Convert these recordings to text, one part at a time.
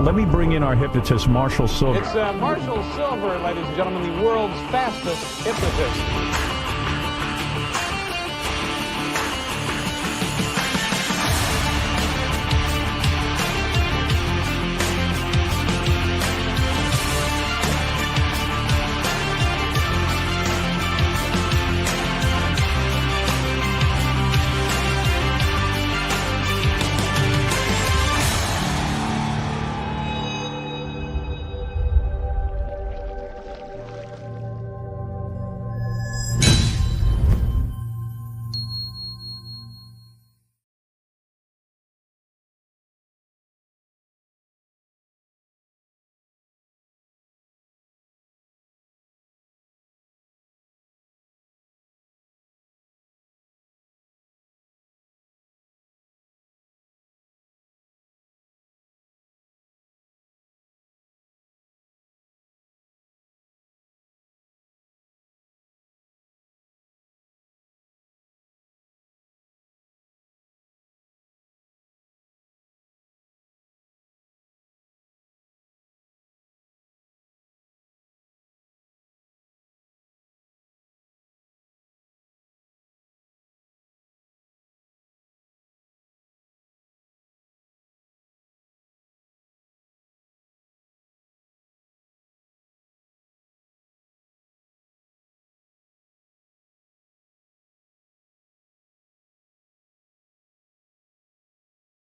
Let me bring in our hypnotist, Marshall Silver. It's Marshall Silver, ladies and gentlemen, the world's fastest hypnotist.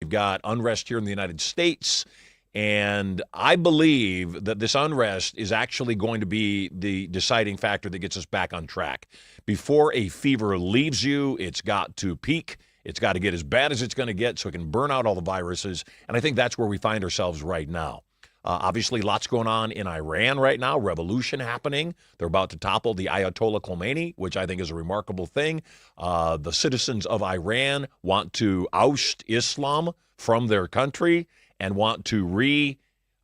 We've got unrest here in the United States, and I believe that this unrest is actually going to be the deciding factor that gets us back on track. Before a fever leaves you, it's got to peak. It's got to get as bad as it's going to get so it can burn out all the viruses, and I think that's where we find ourselves right now. Obviously, lots going on in Iran right now, revolution happening. They're about to topple the Ayatollah Khomeini, which I think is a remarkable thing. The citizens of Iran want to oust Islam from their country and want to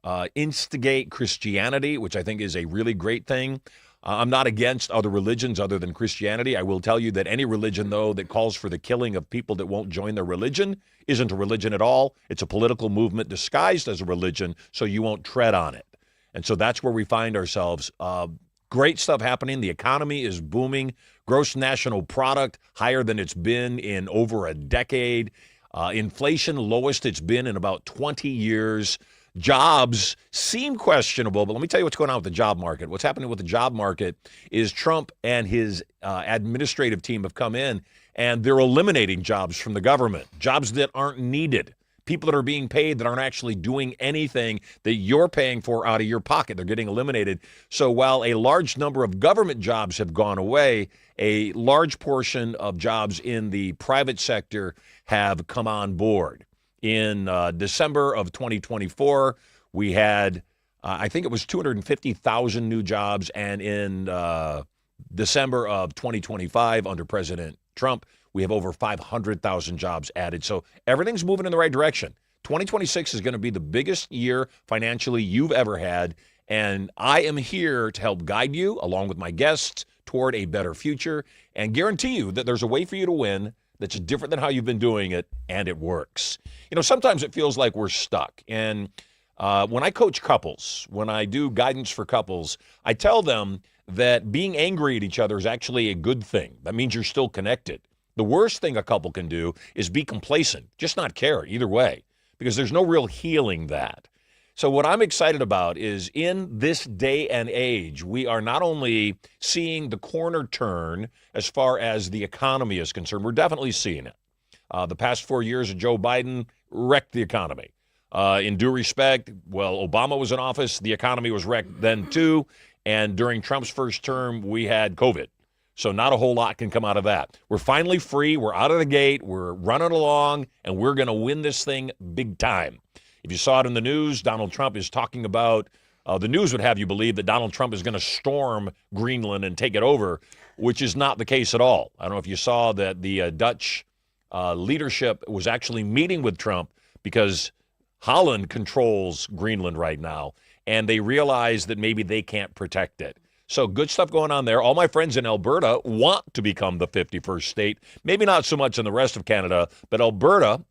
reinstigate Christianity, which I think is a really great thing. I'm not against other religions other than Christianity. I will tell you that any religion, though, that calls for the killing of people that won't join their religion isn't a religion at all. It's a political movement disguised as a religion, so you won't tread on it. And so that's where we find ourselves. Great stuff happening. The economy is booming. Gross national product higher than it's been in over a decade. Inflation lowest it's been in about 20 years. Jobs seem questionable, but let me tell you what's going on with the job market. What's happening with the job market is Trump and his administrative team have come in, and they're eliminating jobs from the government, jobs that aren't needed, people that are being paid that aren't actually doing anything that you're paying for out of your pocket. They're getting eliminated. So while a large number of government jobs have gone away, a large portion of jobs in the private sector have come on board. In December of 2024, we had, I think it was 250,000 new jobs. And in December of 2025, under President Trump, we have over 500,000 jobs added. So everything's moving in the right direction. 2026 is going to be the biggest year financially you've ever had. And I am here to help guide you, along with my guests, toward a better future and guarantee you that there's a way for you to win that's different than how you've been doing it, and it works. You know, sometimes it feels like we're stuck. And when I coach couples, when I do guidance for couples, I tell them that being angry at each other is actually a good thing. That means you're still connected. The worst thing a couple can do is be complacent, just not care either way, because there's no real healing that. So what I'm excited about is in this day and age, we are not only seeing the corner turn as far as the economy is concerned, we're definitely seeing it. The past 4 years of Joe Biden wrecked the economy. In due respect, well, Obama was in office, the economy was wrecked then too, and during Trump's first term, we had COVID. So not a whole lot can come out of that. We're finally free, we're out of the gate, we're running along, and we're going to win this thing big time. If you saw it in the news, Donald Trump is talking about, the news would have you believe that Donald Trump is going to storm Greenland and take it over, which is not the case at all. I don't know if you saw that the Dutch leadership was actually meeting with Trump because Holland controls Greenland right now, and they realize that maybe they can't protect it. So good stuff going on there. All my friends in Alberta want to become the 51st state. Maybe not so much in the rest of Canada, but Alberta,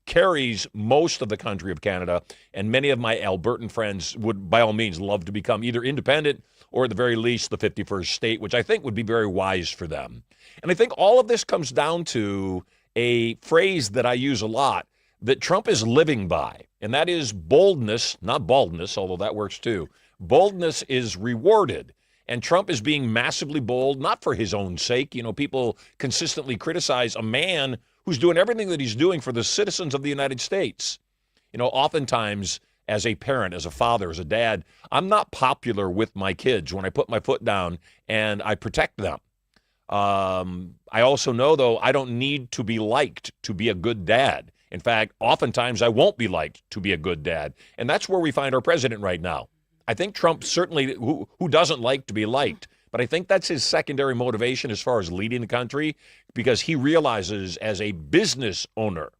carries most of the country of Canada, and many of my Albertan friends would, by all means, love to become either independent or at the very least the 51st state, which I think would be very wise for them. And I think all of this comes down to a phrase that I use a lot that Trump is living by, and that is boldness, not baldness, although that works too. Boldness is rewarded. And Trump is being massively bold, not for his own sake. You know, people consistently criticize a man who's doing everything that he's doing for the citizens of the United States. You know, oftentimes as a parent, as a father, as a dad, I'm not popular with my kids when I put my foot down and I protect them. I also know, though, I don't need to be liked to be a good dad. In fact, oftentimes I won't be liked to be a good dad. And that's where we find our president right now. I think Trump certainly, who doesn't like to be liked, but I think that's his secondary motivation as far as leading the country, because he realizes as a business owner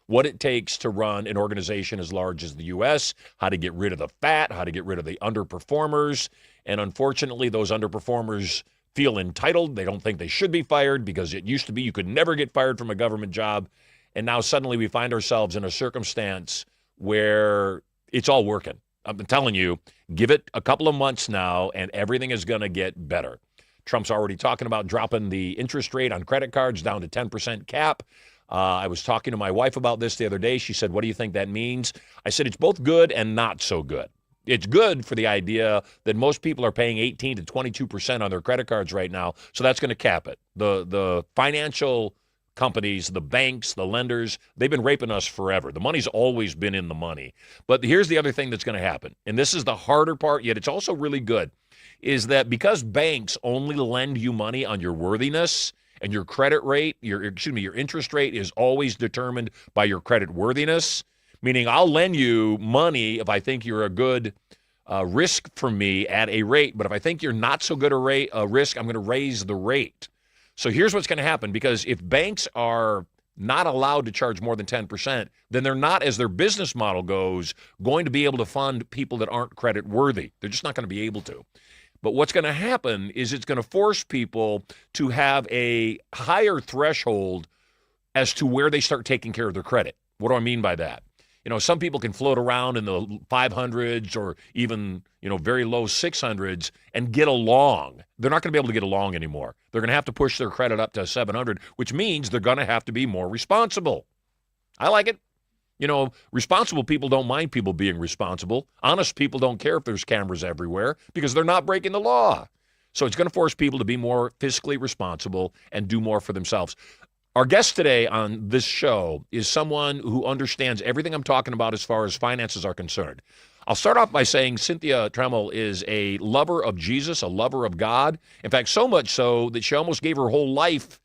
what it takes to run an organization as large as the U.S., how to get rid of the fat, how to get rid of the underperformers. And unfortunately, those underperformers feel entitled. They don't think they should be fired because it used to be you could never get fired from a government job. And now suddenly we find ourselves in a circumstance where it's all working. I'm telling you, give it a couple of months now and everything is going to get better. Trump's already talking about dropping the interest rate on credit cards down to 10% cap. I was talking to my wife about this the other day. She said, what do you think that means? I said, it's both good and not so good. It's good for the idea that most people are paying 18 to 22% on their credit cards right now, so that's going to cap it. The financial companies, the banks, the lenders, they've been raping us forever. The money's always been in the money. But here's the other thing that's going to happen, and this is the harder part, yet it's also really good, is that because banks only lend you money on your worthiness and your credit rate, your interest rate is always determined by your credit worthiness, meaning I'll lend you money if I think you're a good risk for me at a rate, but if I think you're not so good a risk, I'm going to raise the rate. So here's what's going to happen, because if banks are not allowed to charge more than 10%, then they're not, as their business model goes, going to be able to fund people that aren't credit worthy. They're just not going to be able to. But what's going to happen is it's going to force people to have a higher threshold as to where they start taking care of their credit. What do I mean by that? You know, some people can float around in the 500s or even, very low 600s and get along. They're not going to be able to get along anymore. They're going to have to push their credit up to 700, which means they're going to have to be more responsible. I like it. Responsible people don't mind people being responsible. Honest people don't care if there's cameras everywhere because they're not breaking the law. So it's going to force people to be more fiscally responsible and do more for themselves. Our guest today on this show is someone who understands everything I'm talking about as far as finances are concerned. I'll start off by saying Cynthia Trammell is a lover of Jesus, a lover of God. In fact, so much so that she almost gave her whole life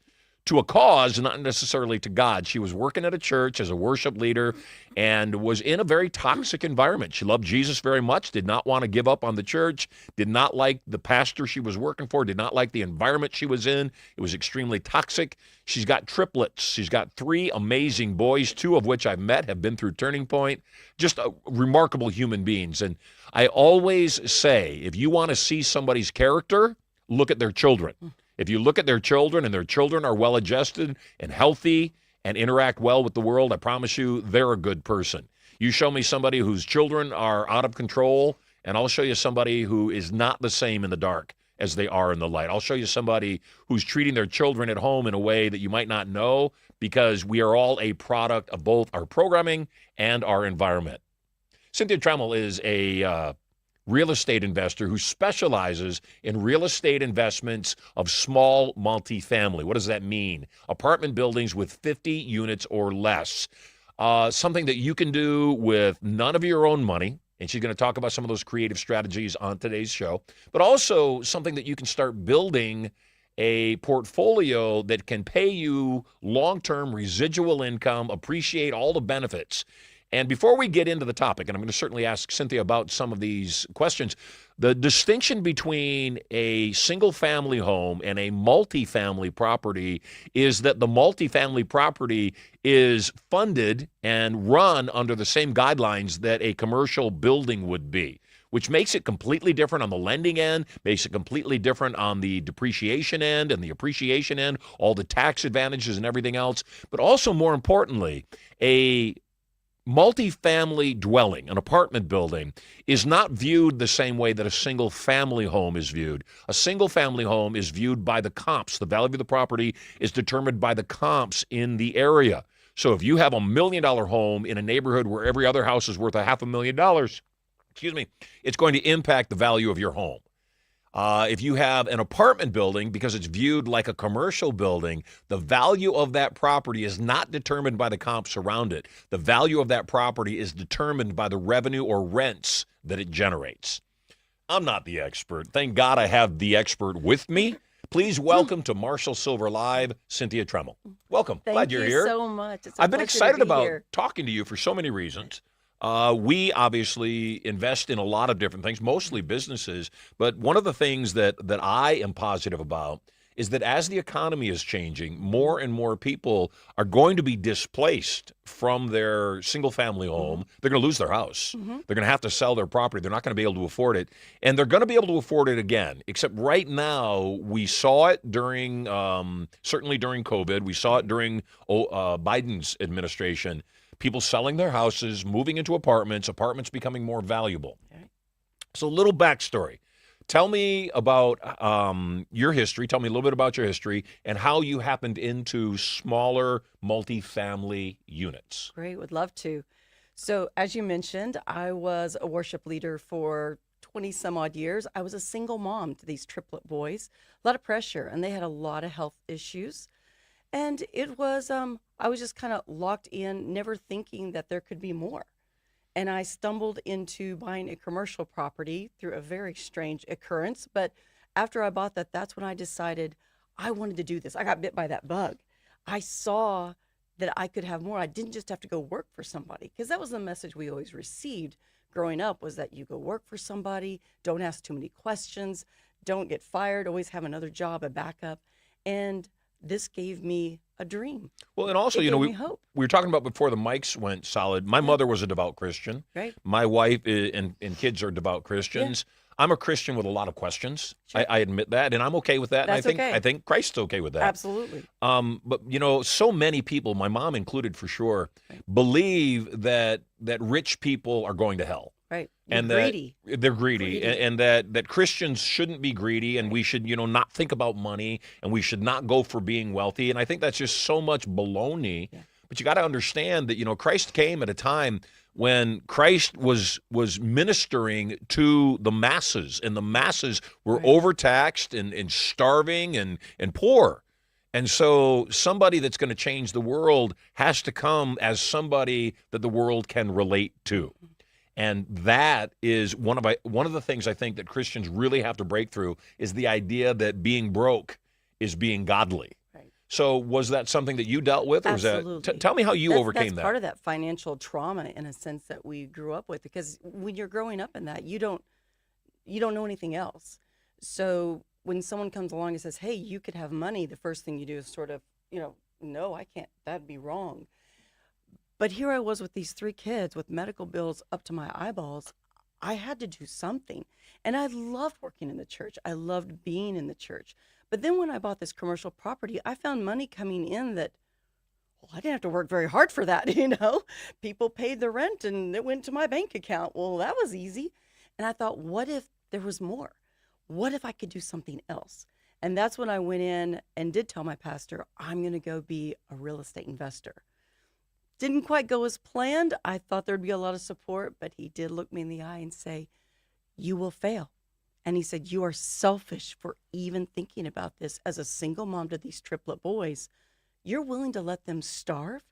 to a cause, not necessarily to God. She was working at a church as a worship leader and was in a very toxic environment. She loved Jesus very much, did not want to give up on the church, did not like the pastor she was working for, did not like the environment she was in. It was extremely toxic. She's got triplets. She's got 3 amazing boys, 2 of which I've met, have been through Turning Point. Just remarkable human beings. And I always say, if you want to see somebody's character, look at their children. If you look at their children and their children are well-adjusted and healthy and interact well with the world, I promise you they're a good person. You show me somebody whose children are out of control, and I'll show you somebody who is not the same in the dark as they are in the light. I'll show you somebody who's treating their children at home in a way that you might not know, because we are all a product of both our programming and our environment. Cynthia Trammell is a real estate investor who specializes in real estate investments of small multifamily. What does that mean? Apartment buildings with 50 units or less. Something that you can do with none of your own money. And she's going to talk about some of those creative strategies on today's show. But also something that you can start building a portfolio that can pay you long-term residual income, appreciate all the benefits. And before we get into the topic, and I'm going to certainly ask Cynthia about some of these questions, the distinction between a single-family home and a multifamily property is that the multifamily property is funded and run under the same guidelines that a commercial building would be, which makes it completely different on the lending end, makes it completely different on the depreciation end and the appreciation end, all the tax advantages and everything else. But also, more importantly, a multifamily dwelling, an apartment building, is not viewed the same way that a single family home is viewed. A single family home is viewed by the comps. The value of the property is determined by the comps in the area. So if you have $1 million home in a neighborhood where every other house is worth $500,000, it's going to impact the value of your home. If you have an apartment building, because it's viewed like a commercial building, the value of that property is not determined by the comps around it. The value of that property is determined by the revenue or rents that it generates. I'm not the expert. Thank God I have the expert with me. Please welcome to Marshall Silver Live, Cynthia Trammell. Welcome. Glad you're here. Thank you so much. I've been excited about talking to you for so many reasons. We obviously invest in a lot of different things, mostly businesses. But one of the things that I am positive about is that as the economy is changing, more and more people are going to be displaced from their single-family home. They're going to lose their house. They're going to have to sell their property. They're not going to be able to afford it. And they're going to be able to afford it again, except right now we saw it during, certainly during COVID. We saw it during Biden's administration. People selling their houses, moving into apartments becoming more valuable. Okay. So a little backstory. Tell me about your history. Tell me a little bit about your history and how you happened into smaller multifamily units. Great, would love to. So as you mentioned, I was a worship leader for 20 some odd years. I was a single mom to these triplet boys, a lot of pressure, and they had a lot of health issues. And it was, I was just kind of locked in, never thinking that there could be more. And I stumbled into buying a commercial property through a very strange occurrence. But after I bought that, that's when I decided I wanted to do this. I got bit by that bug. I saw that I could have more. I didn't just have to go work for somebody, because that was the message we always received growing up, was that you go work for somebody, don't ask too many questions, don't get fired, always have another job, a backup. And this gave me a dream. Well, and also, you know, we were talking about before the mics went solid. My mother was a devout Christian. Right. My wife and kids are devout Christians. Yeah. I'm a Christian with a lot of questions. Sure. I admit that, and I'm okay with that. That's and okay. I think Christ's okay with that. Absolutely. But you know, so many people, my mom included for sure, believe that rich people are going to hell. Right. And greedy. They're greedy. And that Christians shouldn't be greedy, and we should, you know, not think about money, and we should not go for being wealthy. And I think that's just so much baloney. Yeah. But you got to understand that, you know, Christ came at a time when Christ was ministering to the masses, and the masses were overtaxed and starving and poor. And so somebody that's going to change the world has to come as somebody that the world can relate to. And that is one of the things I think that Christians really have to break through, is the idea that being broke is being godly. Right. So was that something that you dealt with? Or Absolutely. Was that, tell me how you overcame that. That's part of that financial trauma, in a sense, that we grew up with, because when you're growing up in that, you don't know anything else. So when someone comes along and says, hey, you could have money, the first thing you do is sort of, you know, no, I can't, that'd be wrong. But here I was with these 3 kids with medical bills up to my eyeballs. I had to do something. And I loved working in the church. I loved being in the church. But then when I bought this commercial property, I found money coming in that, well, I didn't have to work very hard for that, you know. People paid the rent and it went to my bank account. Well, that was easy. And I thought, what if there was more? What if I could do something else? And that's when I went in and did tell my pastor, I'm going to go be a real estate investor. Didn't quite go as planned. I thought there'd be a lot of support, but he did look me in the eye and say, you will fail. And he said, you are selfish for even thinking about this as a single mom to these triplet boys. You're willing to let them starve?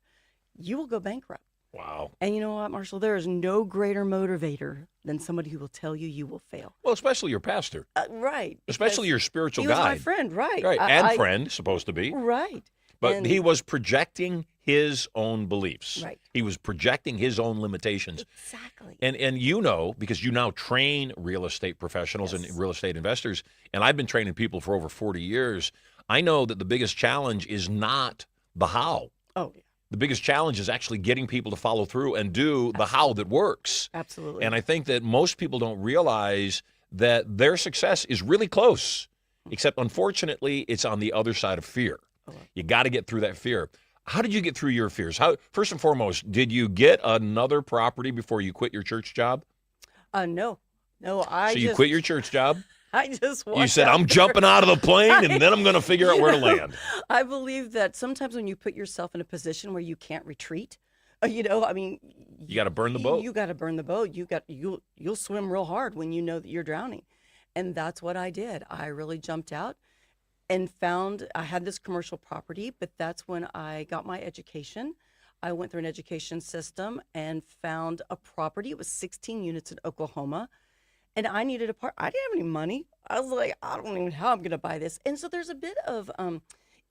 You will go bankrupt. Wow. And you know what, Marshall? There is no greater motivator than somebody who will tell you you will fail. Well, especially your pastor. Right. Especially your spiritual guide. guide. He was my friend, right. Right, friend, supposed to be. Right. But he was projecting his own beliefs. Right. He was projecting his own limitations. Exactly. And you know, because you now train real estate professionals and real estate investors, and I've been training people for over 40 years, I know that the biggest challenge is not the how. Oh, yeah. The biggest challenge is actually getting people to follow through and do the how that works. Absolutely. And I think that most people don't realize that their success is really close, except unfortunately, it's on the other side of fear. You got to get through that fear. How did you get through your fears? First and foremost, did you get another property before you quit your church job? No, So you quit your church job? I just walked You said, out I'm there. jumping out of the plane, and then I'm going to figure out where to land. I believe that sometimes when you put yourself in a position where you can't retreat, you You got to burn the boat. You got to burn the boat. You'll swim real hard when you know that you're drowning, and that's what I did. I really jumped out and found I had this commercial property, but that's when I got my education. I went through an education system and found a property. It was 16 units in Oklahoma. And I needed a part. I didn't have any money. I was like, I don't even know how I'm going to buy this. And so there's a bit of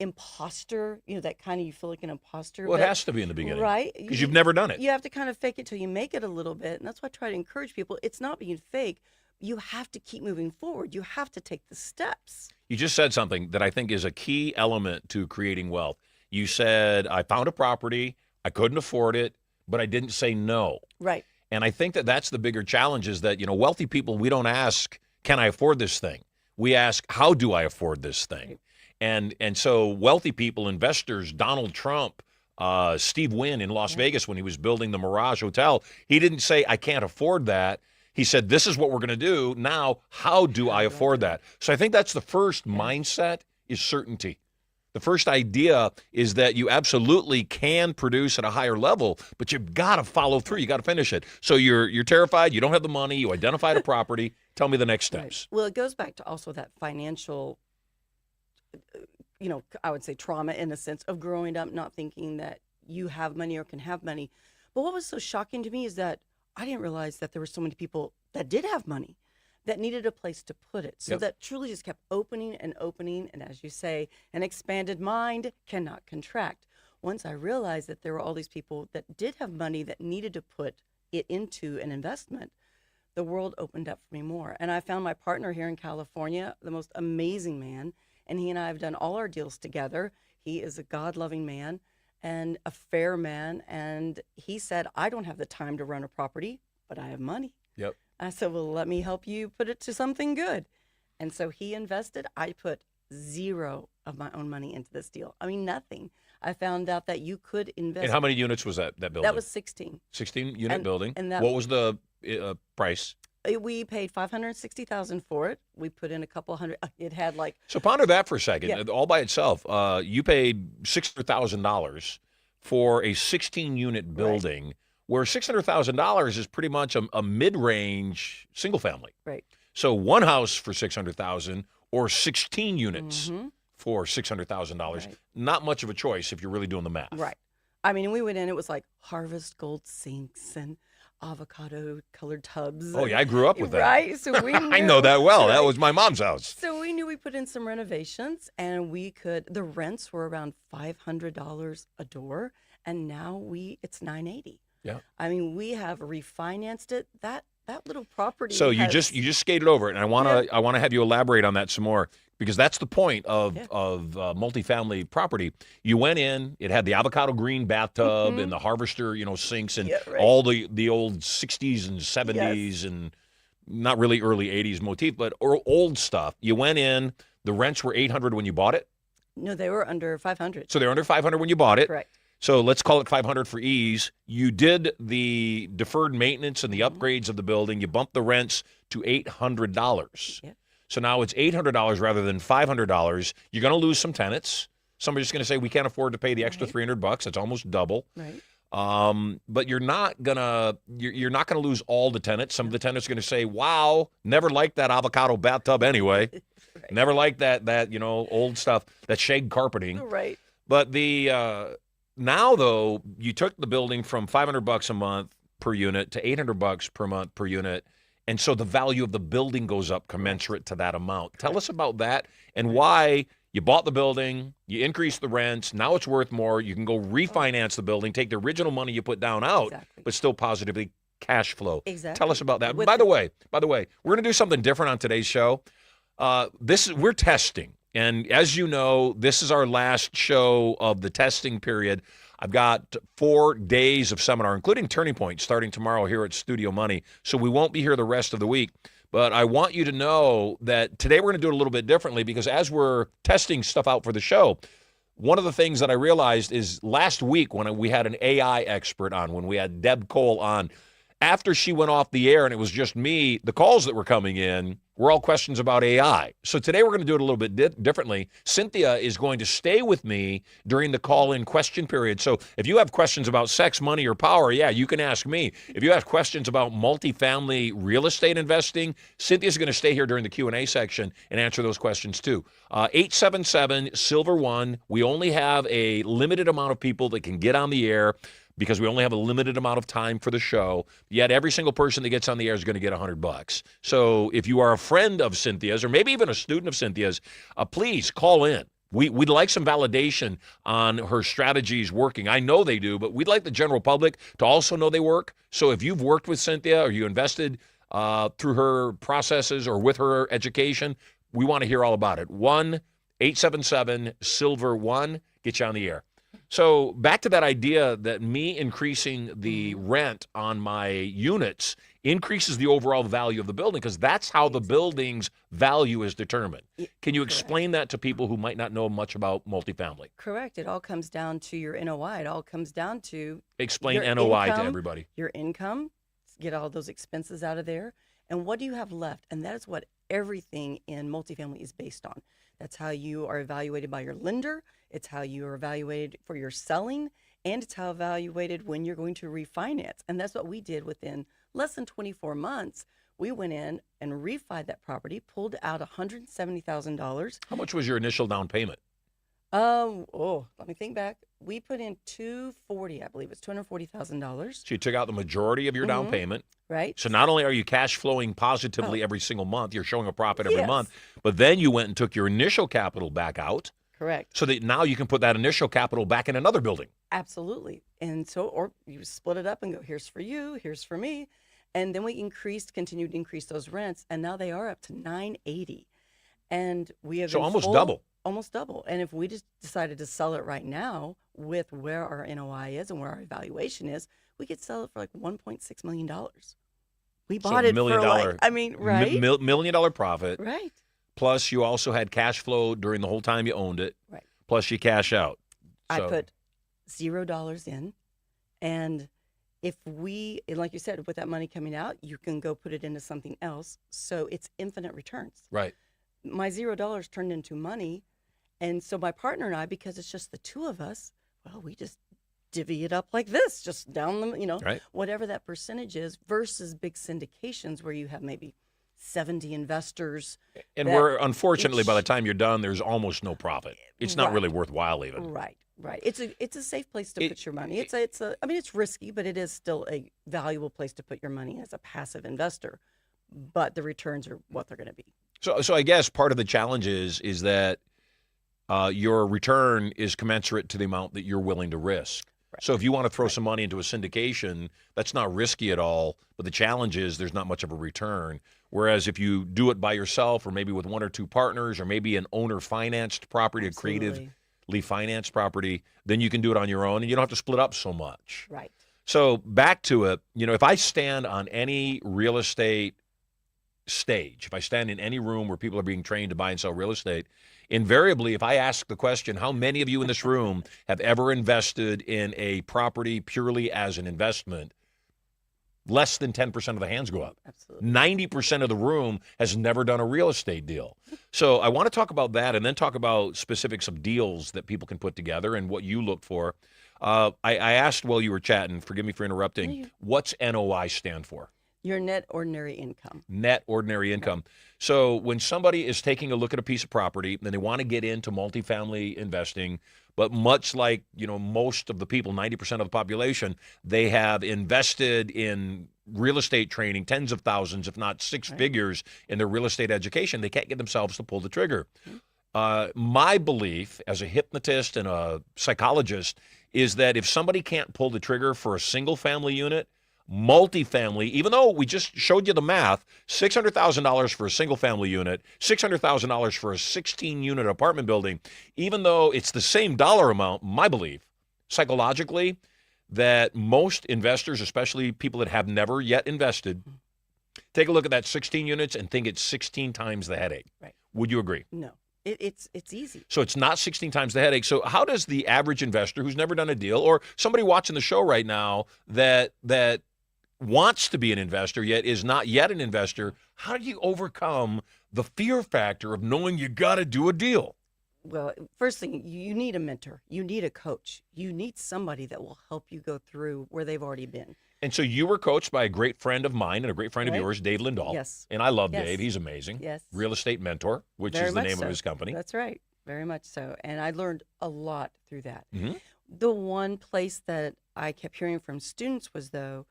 imposter, that kind of, you feel like an imposter. Well, but, it has to be in the beginning. right? Because you've never done it. You have to kind of fake it till you make it a little bit. And that's why I try to encourage people. It's not being fake. You have to keep moving forward. You have to take the steps. You just said something that I think is a key element to creating wealth. You said, I found a property, I couldn't afford it, but I didn't say no. Right. And I think that that's the bigger challenge is that, wealthy people, we don't ask, can I afford this thing? We ask, how do I afford this thing? And so wealthy people, investors, Donald Trump, Steve Wynn in Las Vegas when he was building the Mirage Hotel, he didn't say, I can't afford that. He said, this is what we're going to do. Now, how do I afford that? So I think that's the first mindset is certainty. The first idea is that you absolutely can produce at a higher level, but you've got to follow through. You got to finish it. So you're terrified. You don't have the money. You identified a property. Tell me the next steps. Right. Well, it goes back to also that financial, I would say trauma in a sense of growing up, not thinking that you have money or can have money. But what was so shocking to me is that I didn't realize that there were so many people that did have money that needed a place to put it. So that truly just kept opening and opening. And as you say, an expanded mind cannot contract. Once I realized that there were all these people that did have money that needed to put it into an investment, the world opened up for me more. And I found my partner here in California, the most amazing man. And he and I have done all our deals together. He is a God-loving man and a fair man. And he said, I don't have the time to run a property, but I have money. Yep. I said, well, let me help you put it to something good. And so he invested. I put zero of my own money into this deal. I mean, nothing. I found out that you could invest. And how many units was that building? That was 16. 16-unit building. And that, what was the price? We paid $560,000 for it. We put in a couple hundred. It had like. So ponder that for a second. Yeah. All by itself, you paid $600,000 for a 16-unit building. Right. Where $600,000 is pretty much a mid-range single family. Right. So one house for $600,000 or 16 units for $600,000. Right. Not much of a choice if you're really doing the math. Right. I mean, we went in, it was like Harvest Gold sinks and avocado colored tubs. Oh, yeah, I grew up with that. Right. So we knew, I know that well. Right? That was my mom's house. So we knew we put in some renovations and the rents were around $500 a door. And now it's $980. Yeah. I mean, we have refinanced it. That little property. So you just skated over it, and I want to have you elaborate on that some more because that's the point of multifamily property. You went in, it had the avocado green bathtub and the harvester, sinks and all the old 60s and 70s and not really early 80s motif, but old stuff. You went in, the rents were $800 when you bought it. No, they were under $500. So they're under $500 when you bought it. Correct. So let's call it $500 for ease. You did the deferred maintenance and the upgrades of the building. You bumped the rents to $800. Yeah. So now it's $800 rather than $500. You're going to lose some tenants. Somebody's going to say, we can't afford to pay the extra $300. That's almost double. Right. But you're not gonna lose all the tenants. Some of the tenants are going to say, wow, never liked that avocado bathtub anyway. Right. Never liked that old stuff, that shag carpeting. Right. But now, though, you took the building from $500 a month per unit to $800 per month per unit, and so the value of the building goes up commensurate to that amount. Tell us about that and why you bought the building, you increased the rents, now it's worth more. You can go refinance the building, take the original money you put down out, but still positively cash flow. Exactly. Tell us about that. By the way, we're going to do something different on today's show. We're testing. And as you know, this is our last show of the testing period. I've got 4 days of seminar, including Turning Point, starting tomorrow here at Studio Money. So we won't be here the rest of the week. But I want you to know that today we're going to do it a little bit differently because as we're testing stuff out for the show, one of the things that I realized is last week when we had an AI expert on, when we had Deb Cole on, after she went off the air and it was just me, the calls that were coming in were all questions about AI. So today we're going to do it a little bit differently. Cynthia is going to stay with me during the call-in question period. So if you have questions about sex, money, or power, yeah, you can ask me. If you have questions about multifamily real estate investing, Cynthia's going to stay here during the Q&A section and answer those questions too. 877-SILVER1. We only have a limited amount of people that can get on the air, because we only have a limited amount of time for the show. Yet every single person that gets on the air is going to get $100. So if you are a friend of Cynthia's, or maybe even a student of Cynthia's, please call in. We'd like some validation on her strategies working. I know they do, but we'd like the general public to also know they work. So if you've worked with Cynthia or you invested through her processes or with her education, we want to hear all about it. 1-877-SILVER1. Get you on the air. So back to that idea that me increasing the rent on my units increases the overall value of the building, because that's how the building's value is determined. Can you explain that to people who might not know much about multifamily? Correct. It all comes down to your NOI. It all comes down to Explain your NOI income, to everybody. Your income, get all those expenses out of there, and what do you have left? And that is what everything in multifamily is based on. That's how you are evaluated by your lender. It's how you are evaluated for your selling, and it's how evaluated when you're going to refinance. And that's what we did within less than 24 months. We went in and refied that property, pulled out $170,000. How much was your initial down payment? Let me think back. We put in $240, I believe it's $240,000. So you took out the majority of your down payment. Right. So not only are you cash flowing positively every single month, you're showing a profit every Yes. month, but then you went and took your initial capital back out. Correct. So that now you can put that initial capital back in another building. Absolutely. And so, or you split it up and go, here's for you, here's for me. And then we continued to increase those rents, and now they are up to $980. And we have So almost double. Almost double. And if we just decided to sell it right now with where our NOI is and where our evaluation is, we could sell it for like $1.6 million. We bought it for like, I mean, right? $1 million profit. Right. Plus, you also had cash flow during the whole time you owned it. Right. Plus, you cash out. I So- put $0 in, and if like you said, with that money coming out, you can go put it into something else. So it's infinite returns. Right. My $0 turned into money, and so my partner and I, because it's just the two of us, well, we just divvy it up like this, just down the, Right. whatever that percentage is, versus big syndications where you have maybe 70 investors. And that we're unfortunately, by the each- time you're done, there's almost no profit. It's not Right. really worthwhile even. Right. It's a safe place to put your money. I mean, it's risky, but it is still a valuable place to put your money as a passive investor. But the returns are what they're going to be. So I guess part of the challenge is that your return is commensurate to the amount that you're willing to risk. Right. So if you want to throw some money into a syndication, that's not risky at all. But the challenge is there's not much of a return. Whereas if you do it by yourself, or maybe with one or two partners, or maybe an owner-financed property, Absolutely. a creatively financed property, then you can do it on your own, and you don't have to split up so much. Right. So back to it, if I stand on any real estate stage, if I stand in any room where people are being trained to buy and sell real estate, invariably, if I ask the question, how many of you in this room have ever invested in a property purely as an investment, less than 10% of the hands go up. Absolutely. 90% of the room has never done a real estate deal. So I want to talk about that and then talk about specifics of deals that people can put together and what you look for. I asked while you were chatting, forgive me for interrupting, what's NOI stand for? Your net ordinary income. Net ordinary income. So when somebody is taking a look at a piece of property and they want to get into multifamily investing, but much like, most of the people, 90% of the population, they have invested in real estate training, tens of thousands, if not six figures in their real estate education, they can't get themselves to pull the trigger. My belief as a hypnotist and a psychologist is that if somebody can't pull the trigger for a single family unit, multifamily, even though we just showed you the math, $600,000 for a single family unit, $600,000 for a 16-unit apartment building, even though it's the same dollar amount, my belief, psychologically, that most investors, especially people that have never yet invested, take a look at that 16 units and think it's 16 times the headache. Right. Would you agree? No. It's easy. So it's not 16 times the headache. So how does the average investor who's never done a deal, or somebody watching the show right now that wants to be an investor yet is not yet an investor, how do you overcome the fear factor of knowing you got to do a deal? Well, first thing, you need a mentor. You need a coach. You need somebody that will help you go through where they've already been. And so you were coached by a great friend of mine and a great friend of Right. yours, Dave Lindahl. Yes. And I love Yes. Dave. He's amazing. Yes. Real estate mentor, which Very is the much name so. of his company. That's right. Very much so. And I learned a lot through that. Mhm. The one place that I kept hearing from students was, though,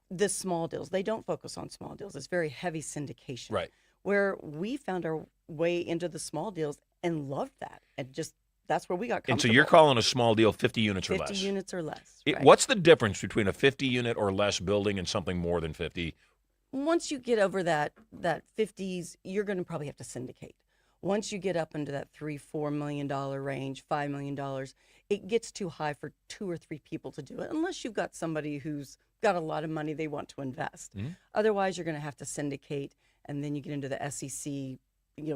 the small deals. They don't focus on small deals. It's very heavy syndication. Right. Where we found our way into the small deals and loved that. And just that's where we got comfortable. And so you're calling a small deal 50 units or 50 less. units or less. It- right. What's the difference between a 50 unit or less building and something more than 50? Once you get over that 50s, you're going to probably have to syndicate. Once you get up into that $3-4 million range, $5 million, it gets too high for 2 or 3 people to do it, unless you've got somebody who's got a lot of money they want to invest. Mhm. Otherwise, you're going to have to syndicate, and then you get into the SEC,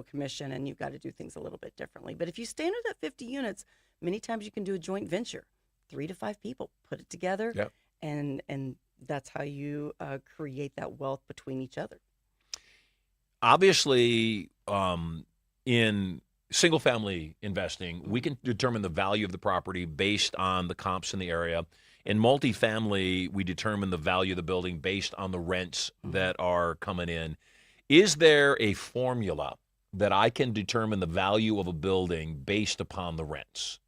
commission, and you've got to do things a little bit differently. But if you stand at 50 units, many times you can do a joint venture, 3 to 5 people, put it together, Yep. and that's how you create that wealth between each other. Obviously, in single family investing, we can determine the value of the property based on the comps in the area. In multifamily, we determine the value of the building based on the rents that are coming in. Is there a formula that I can determine the value of a building based upon the rents?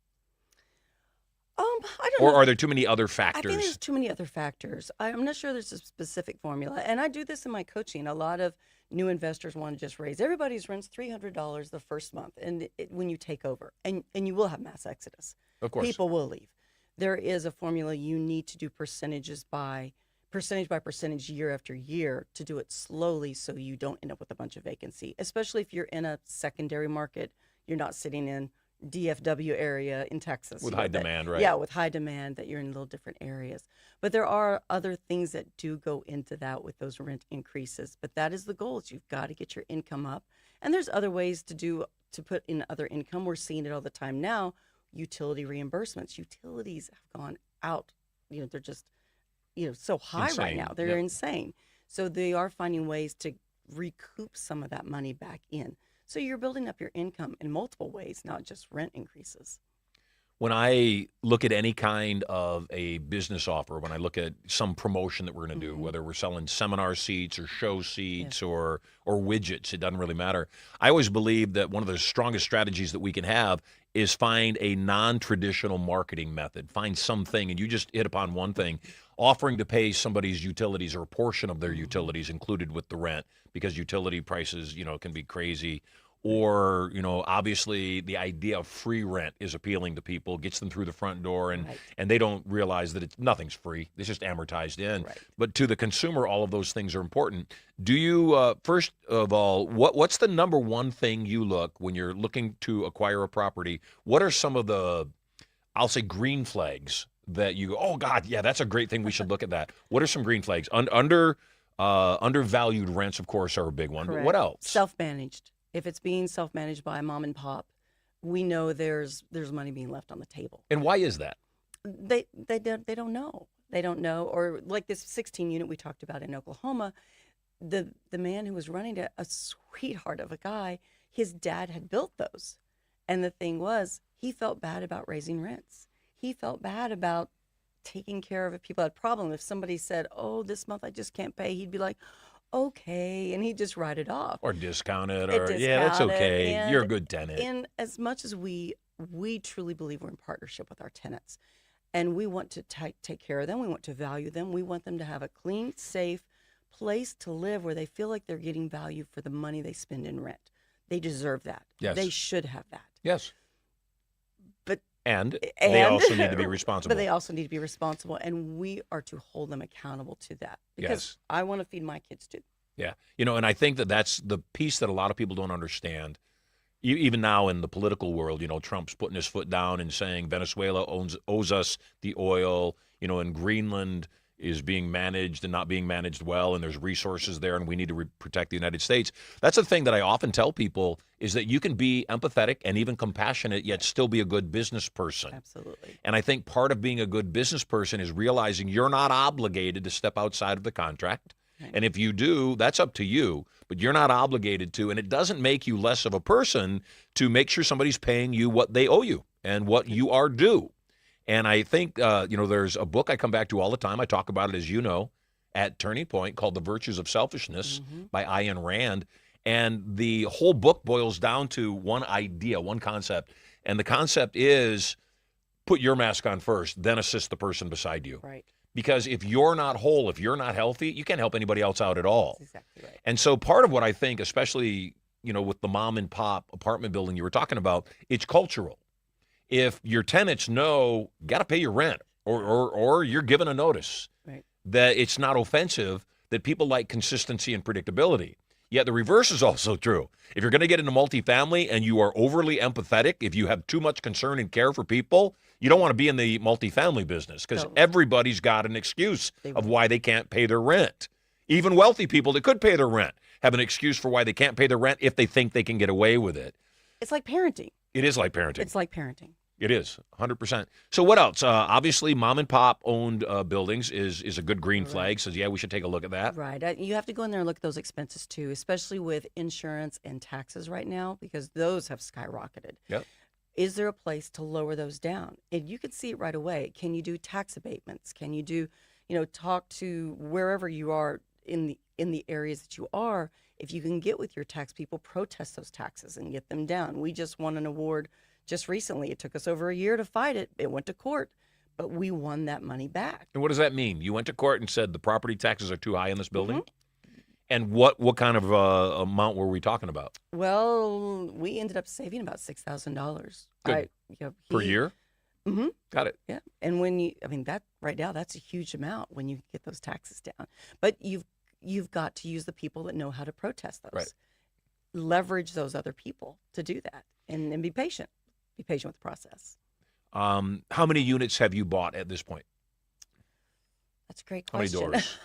I don't Or know. are there too many other I think there's factors? too many other factors. I'm not sure there's a specific formula. And I do this in my coaching. A lot of new investors want to just raise everybody's rents $300 the first month, and when you take over, and you will have mass exodus. Of course. People will leave. There is a formula. You need to do percentage by percentage year after year to do it slowly so you don't end up with a bunch of vacancy, especially if you're in a secondary market. You're not sitting in DFW area in Texas. With you know, high that- demand, right? Yeah, with high demand, that you're in little different areas. But there are other things that do go into that with those rent increases. But that is the goal. Is you've got to get your income up. And there's other ways to put in other income. We're seeing it all the time now. Utility reimbursements. Utilities have gone out. They're just, so high right Insane. now. They're Yep. insane. So they are finding ways to recoup some of that money back in. So you're building up your income in multiple ways, not just rent increases. When I look at any kind of a business offer, when I look at some promotion that we're going to do, whether we're selling seminar seats or show seats or widgets, it doesn't really matter. I always believe that one of the strongest strategies that we can have is find a non-traditional marketing method. Find something, and you just hit upon one thing, offering to pay somebody's utilities or a portion of their utilities included with the rent, because utility prices, can be crazy. Or, obviously the idea of free rent is appealing to people, gets them through the front door, and Right. and they don't realize that nothing's free. It's just amortized in. Right. But to the consumer, all of those things are important. Do you, first of all, what's the number one thing you look when you're looking to acquire a property? What are some of the, I'll say, green flags that you go, oh God, yeah, that's a great thing. We should look at that. What are some green flags? Undervalued rents, of course, are a big one. But Correct. what else? Self-managed. If it's being self-managed by a mom and pop, we know there's money being left on the table. And why is that? They don't know. They don't know. Or like this 16 unit we talked about in Oklahoma, the man who was running it, a sweetheart of a guy, his dad had built those. And the thing was, he felt bad about raising rents. He felt bad about taking care of if people had a problem. If somebody said, oh, this month I just can't pay, he'd be like, okay, and he'd just write it off. Or discount it, They or yeah, that's discount it, okay. and- You're a good tenant. And as much as we truly believe we're in partnership with our tenants, and we want to take care of them, we want to value them, we want them to have a clean, safe place to live where they feel like they're getting value for the money they spend in rent. They deserve that. Yes. They should have that. Yes. But And they also need to be responsible. But they also need to be responsible, and we are to hold them accountable to that. Because Yes. I want to feed my kids too. Yeah. And I think that that's the piece that a lot of people don't understand. Even now in the political world, Trump's putting his foot down and saying Venezuela owes us the oil, in Greenland, is being managed and not being managed well, and there's resources there, and we need to protect the United States. That's the thing that I often tell people is that you can be empathetic and even compassionate, yet still be a good business person. Absolutely. And I think part of being a good business person is realizing you're not obligated to step outside of the contract. Right. And if you do, that's up to you, but you're not obligated to. And it doesn't make you less of a person to make sure somebody's paying you what they owe you and what you are due. And I think, there's a book I come back to all the time. I talk about it, as you know, at Turning Point, called The Virtues of Selfishness by Ayn Rand. And the whole book boils down to one idea, one concept. And the concept is put your mask on first, then assist the person beside you. Right. Because if you're not whole, if you're not healthy, you can't help anybody else out at all. That's exactly right. And so part of what I think, especially, with the mom and pop apartment building you were talking about, it's cultural. If your tenants know, got to pay your rent, or you're given a notice, Right. that it's not offensive, that people like consistency and predictability. Yet the reverse is also true. If you're going to get into multifamily and you are overly empathetic, if you have too much concern and care for people, you don't want to be in the multifamily business, because everybody's got an excuse of why they can't pay their rent. Even wealthy people that could pay their rent have an excuse for why they can't pay their rent if they think they can get away with it. It's like parenting. It is like parenting. It's like parenting. It is, 100%. So what else? Obviously, mom and pop owned buildings is a good green flag. Says, yeah, we should take a look at that. Right. You have to go in there and look at those expenses too, especially with insurance and taxes right now, because those have skyrocketed. Yep. Is there a place to lower those down? And you can see it right away. Can you do tax abatements? Can you do, talk to wherever you are in the areas that you are? If you can get with your tax people, protest those taxes and get them down. We just won an award just recently. It took us over a year to fight it. It went to court, but we won that money back. And what does that mean? You went to court and said the property taxes are too high in this building? And what kind of amount were we talking about? Well, we ended up saving about $6,000. Good. Per year? Mm-hmm. Got it. Yeah. And that right now, that's a huge amount when you get those taxes down. But you've got to use the people that know how to protest those. Right. Leverage those other people to do that, and be patient. Be patient with the process. How many units have you bought at this point? That's a great How many question. doors?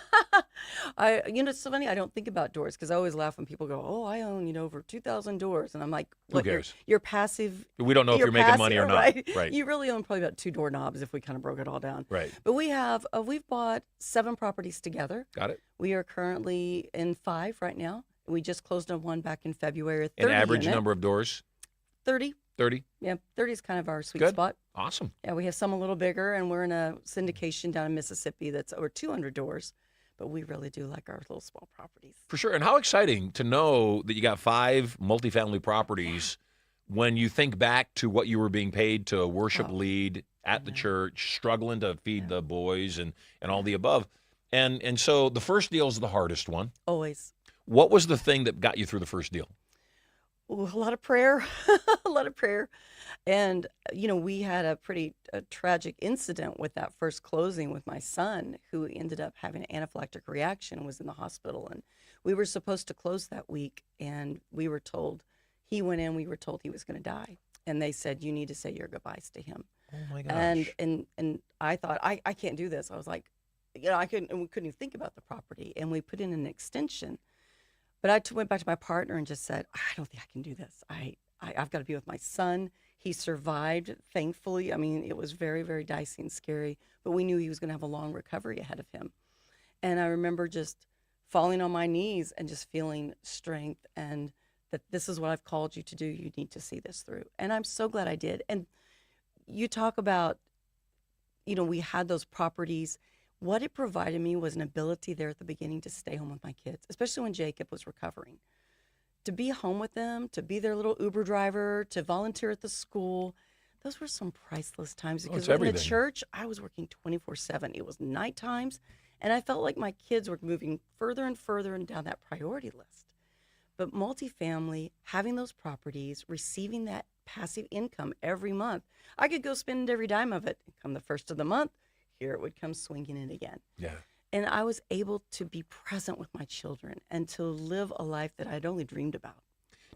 It's so funny. I don't think about doors because I always laugh when people go, "Oh, I own over 2,000 doors," and I'm like, Who cares? You're passive. We don't know if you're making money or not. Right. You really own probably about 2 doorknobs if we kind of broke it all down. Right. But we've bought 7 properties together. Got it. We are currently in 5 right now. We just closed on one back in February. An average number of doors? 30. 30? Yeah, 30 is kind of our sweet Good. spot. Awesome. Yeah, we have some a little bigger, and we're in a syndication down in Mississippi that's over 200 doors. But we really do like our little small properties. For sure. And how exciting to know that you got 5 multifamily properties when you think back to what you were being paid to worship lead at the church, struggling to feed the boys and all the above. And so the first deal is the hardest one. Always. What was the thing that got you through the first deal? Ooh, a lot of prayer, a lot of prayer. And, we had a pretty tragic incident with that first closing with my son, who ended up having an anaphylactic reaction and was in the hospital. And we were supposed to close that week, and we were told, we were told he was going to die. And they said, you need to say your goodbyes to him. Oh, my gosh. And I thought, I can't do this. I was like, we couldn't even think about the property. And we put in an extension. But I went back to my partner and just said, I don't think I can do this. I've got to be with my son. He survived, thankfully. I mean, it was very, very dicey and scary, but we knew he was going to have a long recovery ahead of him. And I remember just falling on my knees and just feeling strength and that this is what I've called you to do. You need to see this through. And I'm so glad I did. And you talk about, we had those properties. What it provided me was an ability there at the beginning to stay home with my kids, especially when Jacob was recovering. To be home with them, to be their little Uber driver, to volunteer at the school. Those were some priceless times because in the church, I was working 24/7. It was night times, and I felt like my kids were moving further and further and down that priority list. But multifamily, having those properties, receiving that passive income every month, I could go spend every dime of it. Come the first of the month, here it would come swinging in again. Yeah. And I was able to be present with my children and to live a life that I'd only dreamed about.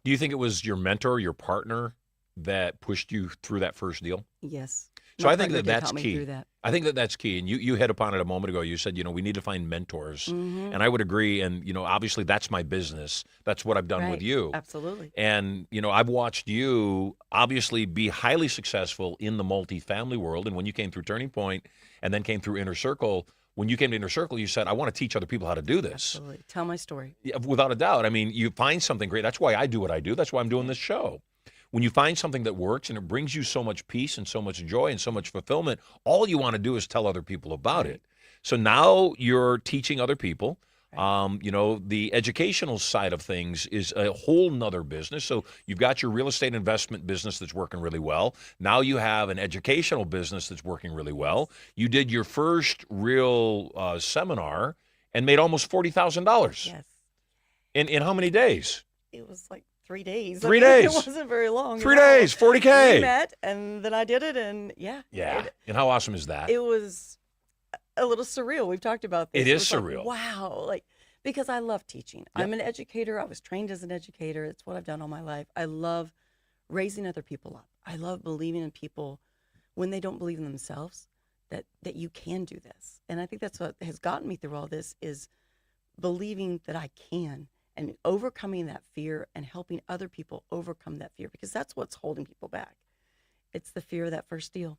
Do you think it was your mentor, your partner, that pushed you through that first deal? Yes. So My I think partner that did that's help me key. through that. I think that that's key. And you hit upon it a moment ago. You said, we need to find mentors. And I would agree. And, obviously that's my business. That's what I've done with Right. you. Absolutely. And, I've watched you obviously be highly successful in the multifamily world. And when you came through Turning Point and then came through Inner Circle, when you came to Inner Circle, you said, I want to teach other people how to do this. Absolutely. Tell my story. Yeah, without a doubt. I mean, you find something great. That's why I do what I do. That's why I'm doing this show. When you find something that works and it brings you so much peace and so much joy and so much fulfillment, all you want to do is tell other people about it. So now you're teaching other people. The educational side of things is a whole nother business. So you've got your real estate investment business that's working really well. Now you have an educational business that's working really well. You did your first real seminar and made almost $40,000. Yes. In how many days? It was like 3 days. 3 days. It wasn't very long. 3 days, $40K. We met, and then I did it, and yeah. Yeah. And how awesome is that? It was a little surreal. We've talked about this. It is was like, surreal. wow. Because I love teaching. I'm an educator. I was trained as an educator. It's what I've done all my life. I love raising other people up. I love believing in people when they don't believe in themselves, that you can do this. And I think that's what has gotten me through all this, is believing that I can, and overcoming that fear and helping other people overcome that fear, because that's what's holding people back. It's the fear of that first deal.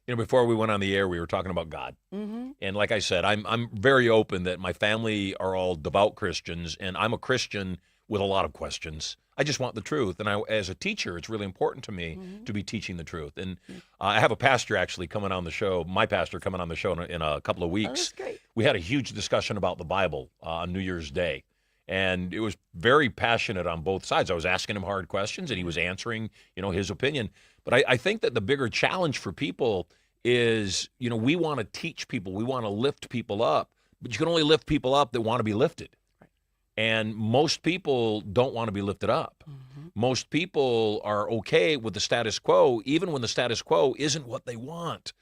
Before we went on the air, we were talking about God. Mm-hmm. And like I said, I'm very open that my family are all devout Christians, and I'm a Christian with a lot of questions. I just want the truth. And as a teacher, it's really important to me to be teaching the truth. And I have a pastor actually coming on the show, my pastor coming on the show in a couple of weeks. Oh, that's great. We had a huge discussion about the Bible on New Year's Day. And it was very passionate on both sides. I was asking him hard questions, and he was answering, his opinion. But I think that the bigger challenge for people is, we want to teach people, we want to lift people up, but you can only lift people up that want to be lifted. Right. And most people don't want to be lifted up. Mm-hmm. Most people are okay with the status quo, even when the status quo isn't what they want,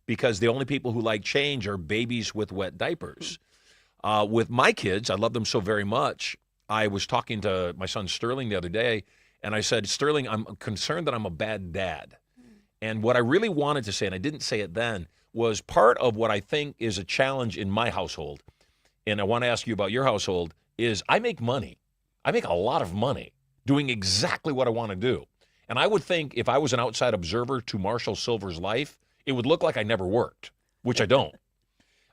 because the only people who like change are babies with wet diapers. With my kids, I love them so very much. I was talking to my son Sterling the other day, and I said, Sterling, I'm concerned that I'm a bad dad. And what I really wanted to say, and I didn't say it then, was part of what I think is a challenge in my household, and I want to ask you about your household, is I make money. I make a lot of money doing exactly what I want to do. And I would think if I was an outside observer to Marshall Silver's life, it would look like I never worked, which I don't.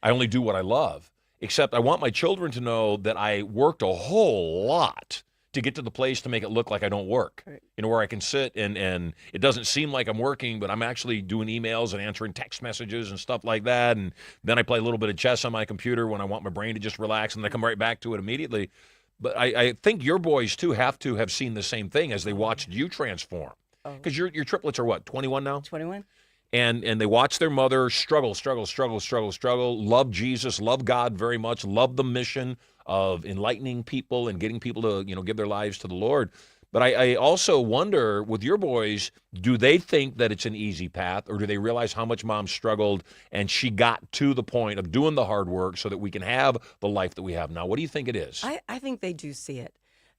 I only do what I love, except I want my children to know that I worked a whole lot to get to the place to make it look like I don't work. Right. Where I can sit and it doesn't seem like I'm working, but I'm actually doing emails and answering text messages and stuff like that. And then I play a little bit of chess on my computer when I want my brain to just relax, and then I come right back to it immediately. But I think your boys, too, have to have seen the same thing as they watched you transform. Because your triplets are what, 21 now? 21. And they watch their mother struggle, love Jesus, love God very much, love the mission of enlightening people and getting people to, give their lives to the Lord. But I also wonder, with your boys, do they think that it's an easy path, or do they realize how much mom struggled and she got to the point of doing the hard work so that we can have the life that we have now? What do you think it is? I think they do see it.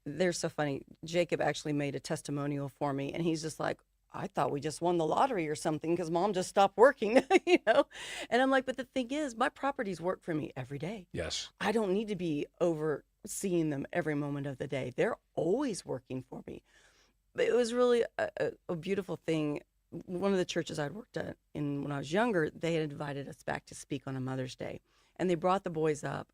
They're so funny. Jacob actually made a testimonial for me, and he's just like, I thought we just won the lottery or something because mom just stopped working, And I'm like, but the thing is, my properties work for me every day. Yes. I don't need to be overseeing them every moment of the day. They're always working for me. But it was really a beautiful thing. One of the churches I'd worked at when I was younger, they had invited us back to speak on a Mother's Day. And they brought the boys up.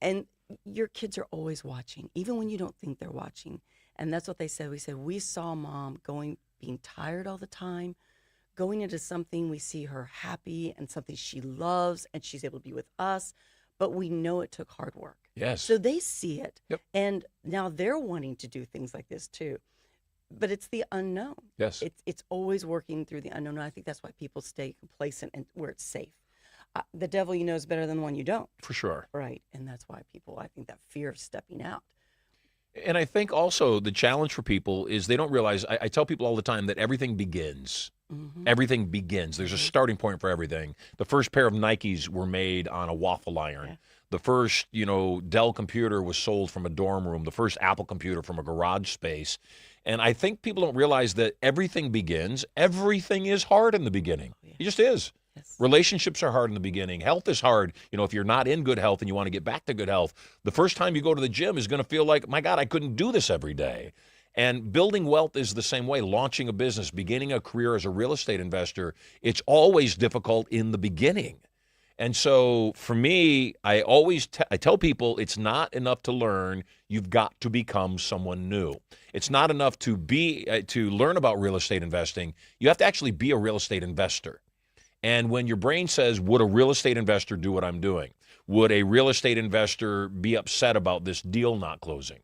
And your kids are always watching, even when you don't think they're watching. And that's what they said. We said, we saw mom being tired all the time, going into something, we see her happy and something she loves, and she's able to be with us, but we know it took hard work. Yes. So they see it. Yep. And now they're wanting to do things like this too. But it's the unknown. Yes. It's always working through the unknown. And I think that's why people stay complacent and where it's safe. The devil you know is better than the one you don't. For sure. Right. And that's why I think that fear of stepping out. And I think also the challenge for people is they don't realize, I tell people all the time that everything begins. Mm-hmm. Everything begins. There's a starting point for everything. The first pair of Nikes were made on a waffle iron. Yeah. The first, Dell computer was sold from a dorm room, the first Apple computer from a garage space. And I think people don't realize that everything is hard in the beginning. It just is. Yes. Relationships are hard in the beginning. Health is hard. If you're not in good health and you want to get back to good health, the first time you go to the gym is going to feel like, my God, I couldn't do this every day. And building wealth is the same way. Launching a business, beginning a career as a real estate investor, it's always difficult in the beginning. And so for me, I always I tell people it's not enough to learn. You've got to become someone new. It's not enough to learn about real estate investing. You have to actually be a real estate investor. And when your brain says, would a real estate investor do what I'm doing? Would a real estate investor be upset about this deal not closing?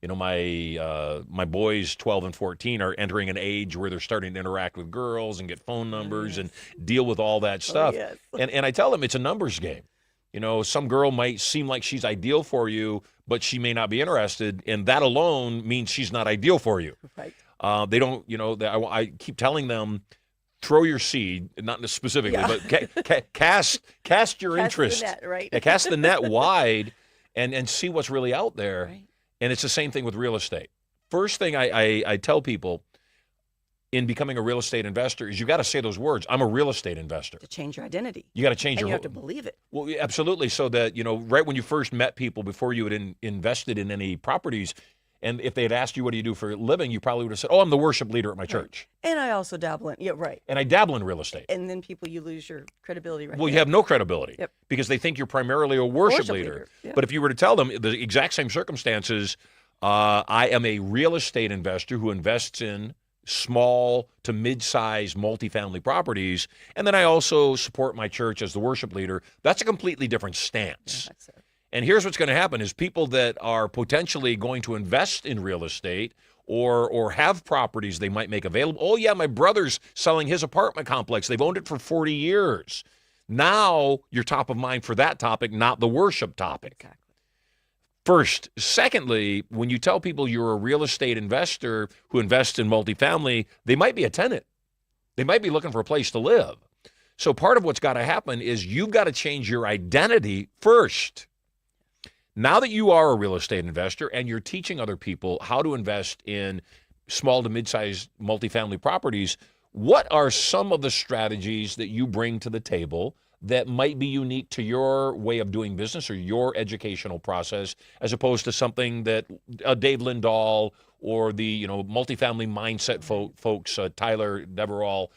My boys, 12 and 14, are entering an age where they're starting to interact with girls and get phone numbers and deal with all that stuff. Oh, yes. And I tell them it's a numbers game. Some girl might seem like she's ideal for you, but she may not be interested, and that alone means she's not ideal for you. Right. They don't, I keep telling them, throw your seed, not specifically, but cast your interest. The net, right? Cast the net wide and see what's really out there. Right. And it's the same thing with real estate. First thing I tell people in becoming a real estate investor is you got to say those words. I'm a real estate investor. To change your identity. You got to change and your. you have to believe it. Well, absolutely. So that, right when you first met people, before you had invested in any properties, and if they had asked you, what do you do for a living, you probably would have said, oh, I'm the worship leader at my church. And I also dabble in, right. And I dabble in real estate. And then you lose your credibility right Well, there. you have no credibility. Yep. Because they think you're primarily a worship leader. Yep. But if you were to tell them the exact same circumstances, I am a real estate investor who invests in small to mid-size multifamily properties, and then I also support my church as the worship leader. That's a completely different stance. Yeah, and here's what's going to happen is people that are potentially going to invest in real estate or have properties they might make available. Oh, yeah, my brother's selling his apartment complex. They've owned it for 40 years. Now you're top of mind for that topic, not the worship topic. Exactly. First. Secondly, when you tell people you're a real estate investor who invests in multifamily, they might be a tenant. They might be looking for a place to live. So part of what's got to happen is you've got to change your identity first. Now that you are a real estate investor and you're teaching other people how to invest in small to mid-sized multifamily properties, what are some of the strategies that you bring to the table that might be unique to your way of doing business or your educational process, as opposed to something that Dave Lindahl or the multifamily mindset folks, Tyler Deverall?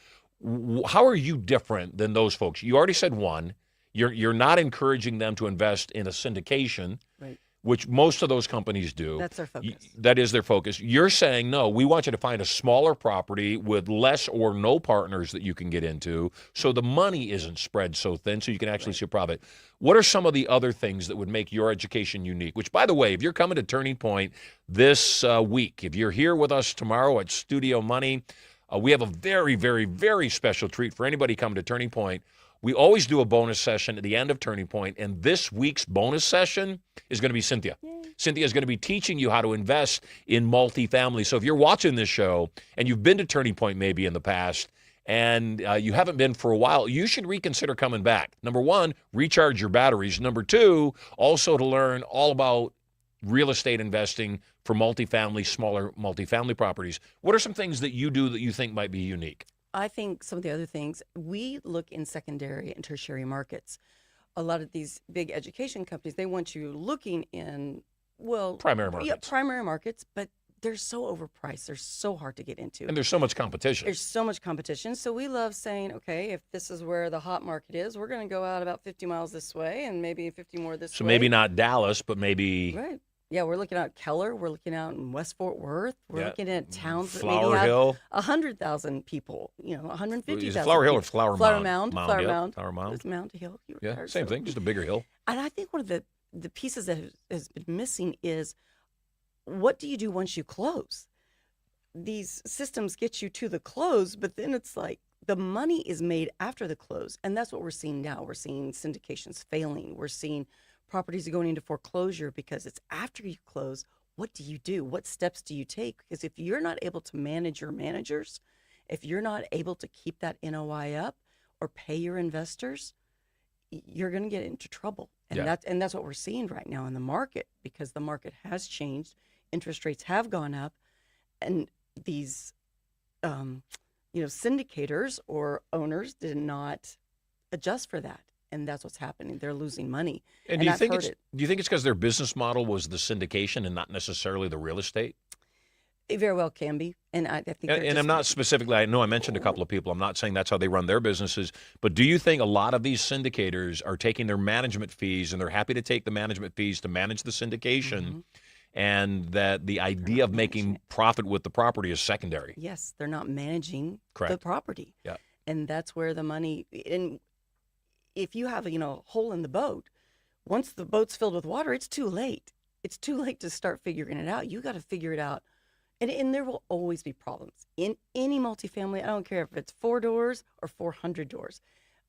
How are you different than those folks? You already said one. You're not encouraging them to invest in a syndication, Right. which most of those companies do. That's their focus. That is their focus. You're saying, no, we want you to find a smaller property with less or no partners that you can get into, so the money isn't spread so thin, so you can actually see a profit. What are some of the other things that would make your education unique? Which, by the way, if you're coming to Turning Point this week, if you're here with us tomorrow at Studio Money, we have a very, very, very special treat for anybody coming to Turning Point. We always do a bonus session at the end of Turning Point, and this week's bonus session is going to be Cynthia. Yay. Cynthia is going to be teaching you how to invest in multifamily. So if you're watching this show and you've been to Turning Point maybe in the past and you haven't been for a while, you should reconsider coming back. Number one, recharge your batteries. Number two, also to learn all about real estate investing for multifamily, smaller multifamily properties. What are some things that you do that you think might be unique? I think some of the other things, we look in secondary and tertiary markets. A lot of these big education companies, they want you looking in, primary markets. Yeah, primary markets, but they're so overpriced. They're so hard to get into. And there's so much competition. There's so much competition. So we love saying, okay, if this is where the hot market is, we're going to go out about 50 miles this way and maybe 50 more this way. So maybe not Dallas, but maybe... Right. Yeah, we're looking out Keller. We're looking out in West Fort Worth. We're looking at towns that Flower maybe Hill. have 100,000 people. 150,000. Is it Flower Hill or Flower Mound? Mound. Flower Mound. It's Mound Hill. Yeah, same thing, just a bigger hill. And I think one of the pieces that has been missing is, what do you do once you close? These systems get you to the close, but then it's like the money is made after the close. And that's what we're seeing now. We're seeing syndications failing. We're seeing properties are going into foreclosure because it's after you close. What do you do? What steps do you take? Because if you're not able to manage your managers, if you're not able to keep that NOI up or pay your investors, you're going to get into trouble. And Yeah. that's what we're seeing right now in the market, because the market has changed. Interest rates have gone up, and these syndicators or owners did not adjust for that. And that's what's happening. They're losing money. And do you think it's because their business model was the syndication and not necessarily the real estate? It very well can be. And I think And I'm not specifically, I know I mentioned a couple of people. I'm not saying that's how they run their businesses. But do you think a lot of these syndicators are taking their management fees, and they're happy to take the management fees to manage the syndication, and that the idea of making profit with the property is secondary? Yes, they're not managing the Correct. property. Yeah. And that's where the money, and if you have a hole in the boat, once the boat's filled with water, it's too late. It's too late to start figuring it out. You got to figure it out. And there will always be problems. In any multifamily, I don't care if it's 4 doors or 400 doors,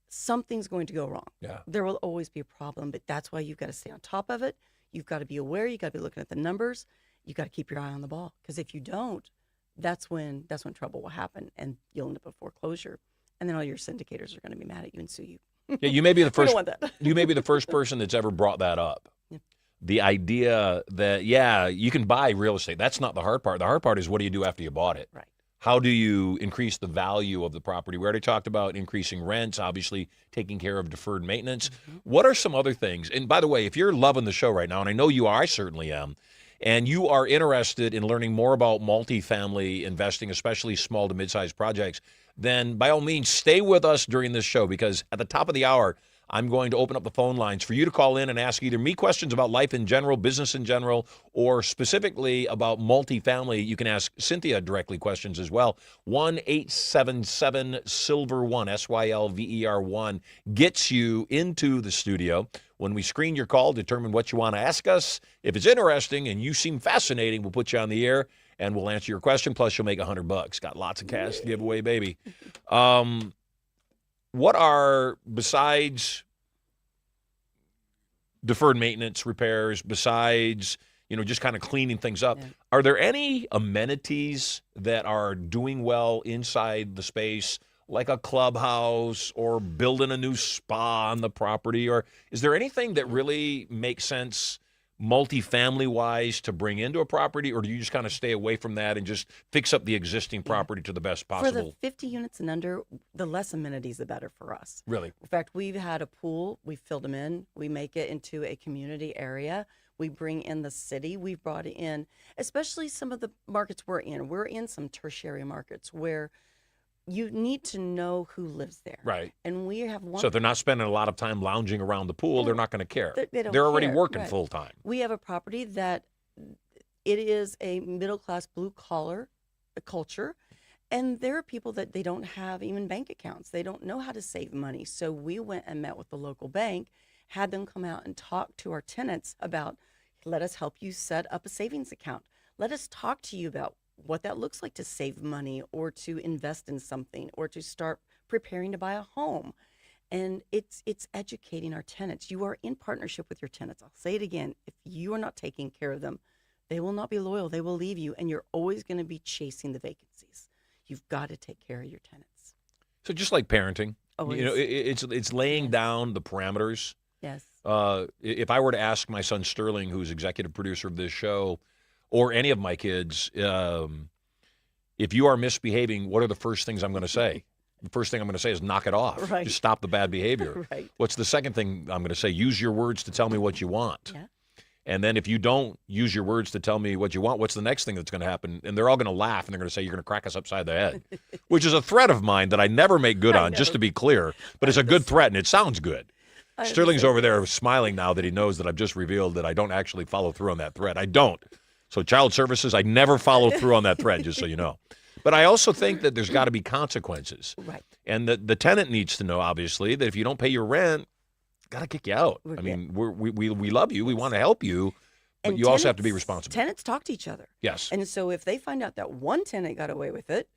something's going to go wrong. Yeah. There will always be a problem, but that's why you've got to stay on top of it. You've got to be aware. You've got to be looking at the numbers. You've got to keep your eye on the ball, because if you don't, that's when trouble will happen, and you'll end up with foreclosure. And then all your syndicators are going to be mad at you and sue you. Yeah, you may be the We first. don't want that. You may be the first person that's ever brought that up. Yeah. The idea that you can buy real estate. That's not the hard part. The hard part is, what do you do after you bought it? Right. How do you increase the value of the property? We already talked about increasing rents, obviously taking care of deferred maintenance. What are some other things? And by the way, if you're loving the show right now, and I know you are, I certainly am, and you are interested in learning more about multifamily investing, especially small to mid-sized projects, then by all means, stay with us during this show, because at the top of the hour, I'm going to open up the phone lines for you to call in and ask either me questions about life in general, business in general, or specifically about multifamily. You can ask Cynthia directly questions as well. 1-877-SILVER1, SYLVER1, gets you into the studio. When we screen your call, determine what you want to ask us. If it's interesting and you seem fascinating, we'll put you on the air and we'll answer your question. Plus, you'll make $100. Got lots of cash to give away, baby. What are, besides deferred maintenance repairs, besides, just kind of cleaning things up, are there any amenities that are doing well inside the space, like a clubhouse or building a new spa on the property? Or is there anything that really makes sense multifamily-wise to bring into a property, or do you just kind of stay away from that and just fix up the existing property to the best possible? For the 50 units and under, the less amenities, the better for us. Really? In fact, we've had a pool. We filled them in. We make it into a community area. We bring in the city. We've brought in, especially some of the markets we're in. We're in some tertiary markets where you need to know who lives there. Right. And we have one. So if they're not spending a lot of time lounging around the pool, they're not going to care. They don't They're already care. working Right. full time. We have a property that it is a middle-class blue-collar culture, and there are people that they don't have even bank accounts. They don't know how to save money. So we went and met with the local bank, had them come out and talk to our tenants about, let us help you set up a savings account. Let us talk to you about what that looks like to save money or to invest in something or to start preparing to buy a home. And it's educating our tenants. You are in partnership with your tenants. I'll say it again. If you are not taking care of them, they will not be loyal. They will leave you, and you're always going to be chasing the vacancies. You've got to take care of your tenants. So just like parenting, Always. it's laying down the parameters. Yes. If I were to ask my son Sterling, who's executive producer of this show, or any of my kids, if you are misbehaving, what are the first things I'm going to say? The first thing I'm going to say is knock it off. Right. Just stop the bad behavior. Right. What's the second thing I'm going to say? Use your words to tell me what you want. Yeah. And then if you don't use your words to tell me what you want, what's the next thing that's going to happen? And they're all going to laugh, and they're going to say, you're going to crack us upside the head, which is a threat of mine that I never make good on, just to be clear. But it's a good threat, and it sounds good. Sterling's over there smiling now that he knows that I've just revealed that I don't actually follow through on that threat. I don't. So child services, I never follow through on that threat, just so you know. But I also think that there's got to be consequences. Right. And the tenant needs to know, obviously, that if you don't pay your rent, got to kick you out. I mean, we love you. We want to help you. But And you also have to be tenants- responsible. Tenants talk to each other. Yes. And so if they find out that one tenant got away with it,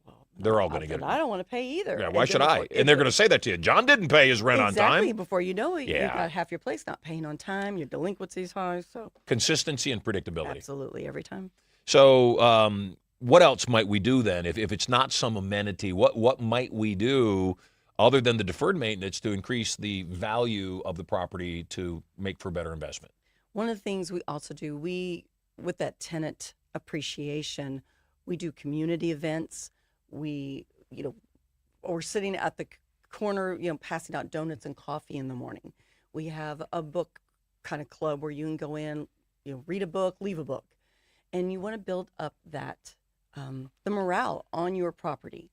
well, They're all going to get it. I don't want to pay either. Yeah, And why then should I? before- And they're going to say that to you. John didn't pay his rent exactly. on time. Before you know it, Yeah. you've got half your place not paying on time. Your delinquency's high. So Consistency and predictability. absolutely every time. So what else might we do then? If it's not some amenity, what might we do other than the deferred maintenance to increase the value of the property to make for better investment? One of the things we also do, with that tenant appreciation, we do community events. We're sitting at the corner, passing out donuts and coffee in the morning. We have a book kind of club where you can go in, read a book, leave a book. And you want to build up that, the morale on your property.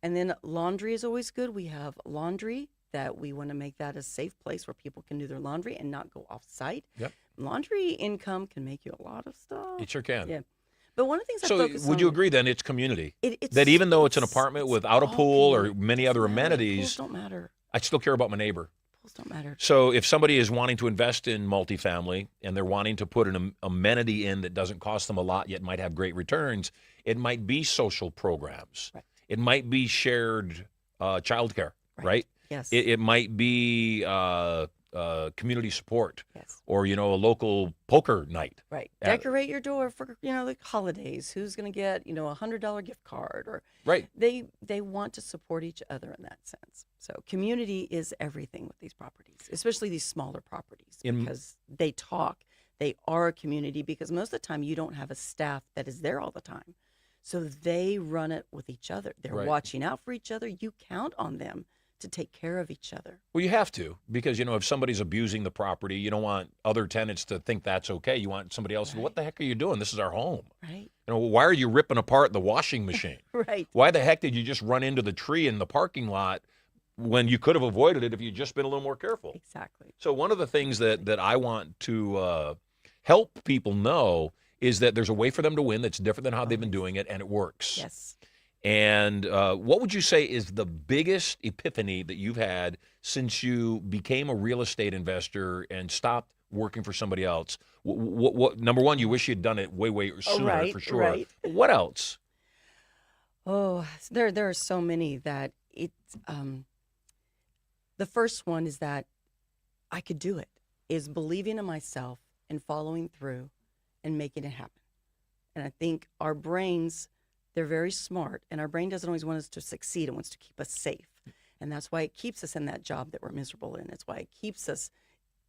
And then laundry is always good. We have laundry that we want to make that a safe place where people can do their laundry and not go off site. Yep. Laundry income can make you a lot of stuff. It sure can. Yeah. But one of the things I So focus on. would you agree then it's community? It's, that even though it's an it's- apartment it's without a all pool or community. many other Doesn't matter. amenities, Pools don't matter. I still care about my neighbor. Pools don't matter. So if somebody is wanting to invest in multifamily and they're wanting to put an amenity in that doesn't cost them a lot yet might have great returns, it might be social programs. Right. It might be shared childcare, right? Yes. It might be community support, Yes. or a local poker night. Right. Uh, Decorate your door for the holidays. Who's going to get $100 gift card? Or Right. they want to support each other in that sense. So community is everything with these properties, especially these smaller properties, because they talk. They are a community because most of the time you don't have a staff that is there all the time. So they run it with each other. They're Right. watching out for each other. You count on them to take care of each other. Well, you have to, because if somebody's abusing the property, you don't want other tenants to think that's okay. You want somebody else to, what the heck are you doing? This is our home. Right. Why are you ripping apart the washing machine? Right. Why the heck did you just run into the tree in the parking lot when you could have avoided it if you'd just been a little more careful? Exactly. So one of the things that I want to help people know is that there's a way for them to win that's different than how they've been doing it, and it works. Yes. And what would you say is the biggest epiphany that you've had since you became a real estate investor and stopped working for somebody else? What number one, you wish you'd done it way sooner, right, for sure. right. What else? Oh, there are so many that the first one is that I could do it, is believing in myself and following through and making it happen. And I think our brains, they're very smart, and our brain doesn't always want us to succeed. It wants to keep us safe. And that's why it keeps us in that job that we're miserable in. It's why it keeps us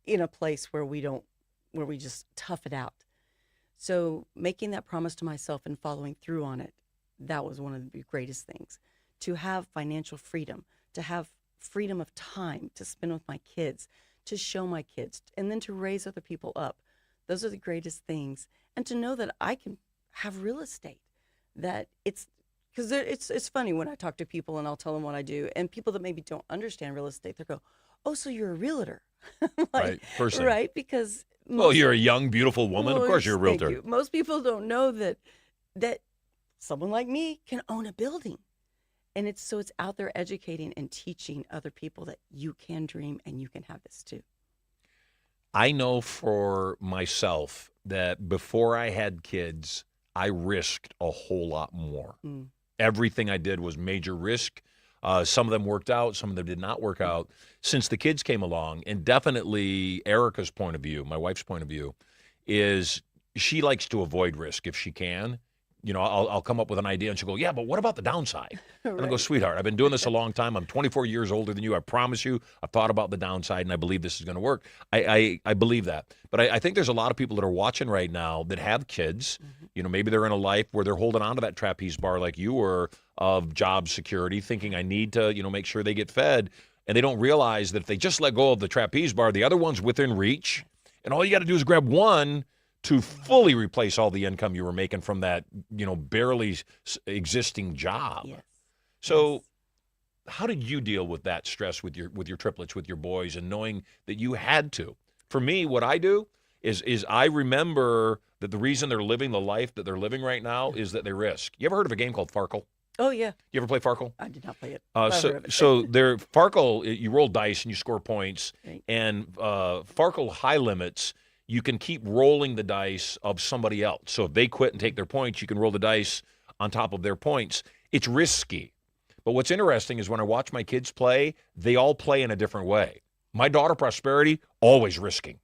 in a place where we just tough it out. So making that promise to myself and following through on it, that was one of the greatest things. To have financial freedom, to have freedom of time to spend with my kids, to show my kids, and then to raise other people up. Those are the greatest things. And to know that I can have real estate, that it's funny when I talk to people and I'll tell them what I do, and people that maybe don't understand real estate, they go, "Oh, so you're a realtor?" Right, first thing. Right, because Well, you're a young, beautiful woman. Of course, you're a thank realtor. you. Most people don't know that someone like me can own a building, and it's out there educating and teaching other people that you can dream and you can have this too. I know for myself that before I had kids, I risked a whole lot more. Everything I did was major risk. Some of them worked out, some of them did not work out. Since the kids came along, and definitely Erica's point of view, my wife's point of view, is she likes to avoid risk if she can. I'll come up with an idea and she'll go, "Yeah, but what about the downside?" And I go, "Sweetheart, I've been doing this a long time. I'm 24 years older than you. I promise you, I've thought about the downside and I believe this is going to work." I believe that. But I think there's a lot of people that are watching right now that have kids. Maybe they're in a life where they're holding on to that trapeze bar like you were of job security, thinking I need to, make sure they get fed. And they don't realize that if they just let go of the trapeze bar, the other one's within reach. And all you got to do is grab one to fully replace all the income you were making from that, barely existing job. Yes. So how did you deal with that stress with your triplets, with your boys, and knowing that you had to? For me, what I do is I remember that the reason they're living the life that they're living right now is that they risk. You ever heard of a game called Farkle? Oh yeah. You ever play Farkle? I did not play it. I've heard of it. So there, Farkle, you roll dice and you score points, Right. and Farkle high limits, you can keep rolling the dice of somebody else. So if they quit and take their points, you can roll the dice on top of their points. It's risky. But what's interesting is when I watch my kids play, they all play in a different way. My daughter, Prosperity, always risking.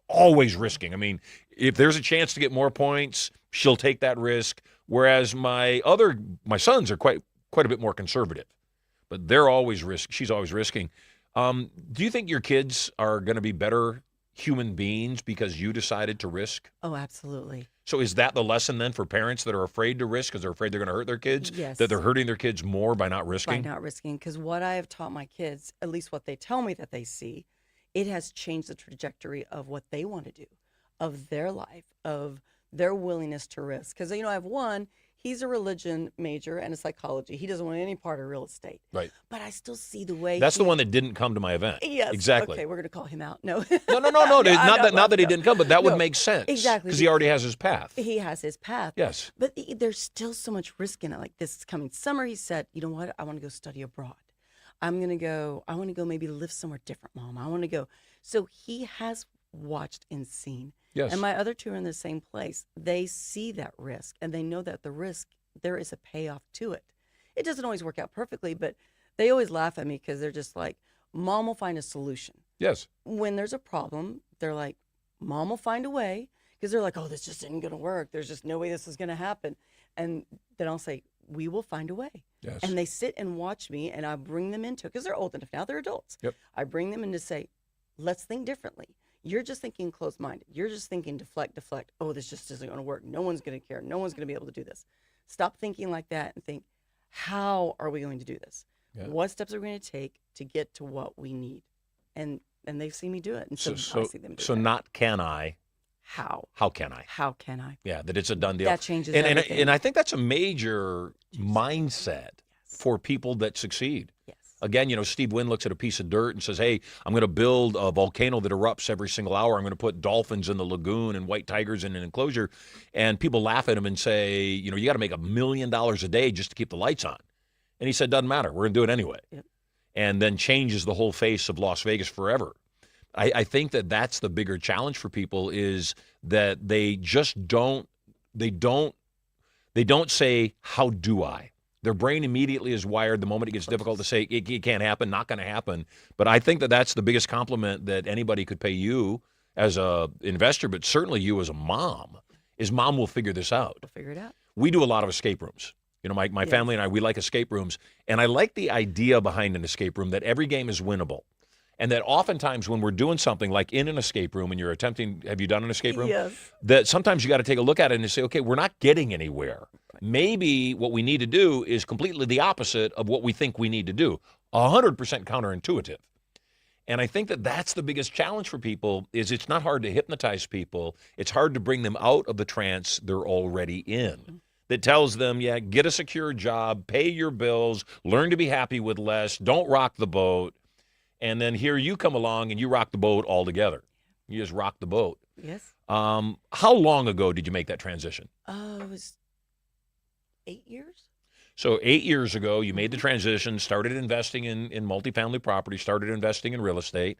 Always risking. I mean, if there's a chance to get more points, she'll take that risk. Whereas my sons are quite a bit more conservative. but she's always risking. Do you think your kids are going to be better human beings because you decided to risk? Oh, absolutely. So is that the lesson then for parents that are afraid to risk because they're afraid they're going to hurt their kids? Yes. That they're hurting their kids more by not risking? By not risking. Because what I have taught my kids, at least what they tell me that they see, it has changed the trajectory of what they want to do, of their life, of their willingness to risk. Because, I have one, he's a religion major and a psychology. He doesn't want any part of real estate. Right. But I still see the way That's the one that didn't come to my event. Yes. Exactly. Okay, we're going to call him out. No. No. Not that he didn't come, but that would make sense. Exactly. Because he already has his path. He has his path. Yes. But there's still so much risk in it. Like this coming summer, he said, you know what? I want to go study abroad. I want to go maybe live somewhere different, Mom. I want to go. So he has watched and seen. Yes. And my other two are in the same place. They see that risk and they know that the risk, there is a payoff to it. It doesn't always work out perfectly, but they always laugh at me because they're just like, Mom will find a solution. Yes. When there's a problem, they're like, Mom will find a way, because they're like, oh, this just isn't going to work. There's just no way this is going to happen. And then I'll say, we will find a way. Yes. And they sit and watch me, and I bring them into it, because they're old enough now, they're adults. Yep. I bring them in to say, let's think differently. You're just thinking closed-minded. You're just thinking deflect. Oh, this just isn't going to work. No one's going to care. No one's going to be able to do this. Stop thinking like that and think, how are we going to do this? Yeah. What steps are we going to take to get to what we need? And they've seen me do it. And so I see them do it. So not can I. How? How can I? How can I? Yeah, that it's a done deal. That changes and everything. And I think that's a major mindset for people that succeed. Yes. Again, Steve Wynn looks at a piece of dirt and says, hey, I'm going to build a volcano that erupts every single hour. I'm going to put dolphins in the lagoon and white tigers in an enclosure. And people laugh at him and say, you got to make $1 million a day just to keep the lights on. And he said, doesn't matter. We're going to do it anyway. Yep. And then changes the whole face of Las Vegas forever. I think that's the bigger challenge for people is that they just don't say, how do I? Their brain immediately is wired the moment it gets difficult to say, it can't happen, not going to happen. But I think that's the biggest compliment that anybody could pay you as a investor, but certainly you as a mom, is Mom will figure this out. We'll figure it out. We do a lot of escape rooms. My family and I, we like escape rooms. And I like the idea behind an escape room that every game is winnable. And that oftentimes when we're doing something like in an escape room and you're attempting, have you done an escape room? Yes. That sometimes you got to take a look at it and say, okay, we're not getting anywhere. Maybe what we need to do is completely the opposite of what we think we need to do. 100% counterintuitive. And I think that's the biggest challenge for people is it's not hard to hypnotize people. It's hard to bring them out of the trance they're already in. That tells them, get a secure job, pay your bills, learn to be happy with less, don't rock the boat. And then here you come along and you rock the boat altogether. You just rock the boat. Yes. How long ago did you make that transition? It was 8 years. So 8 years ago, you made the transition, started investing in multifamily property, started investing in real estate.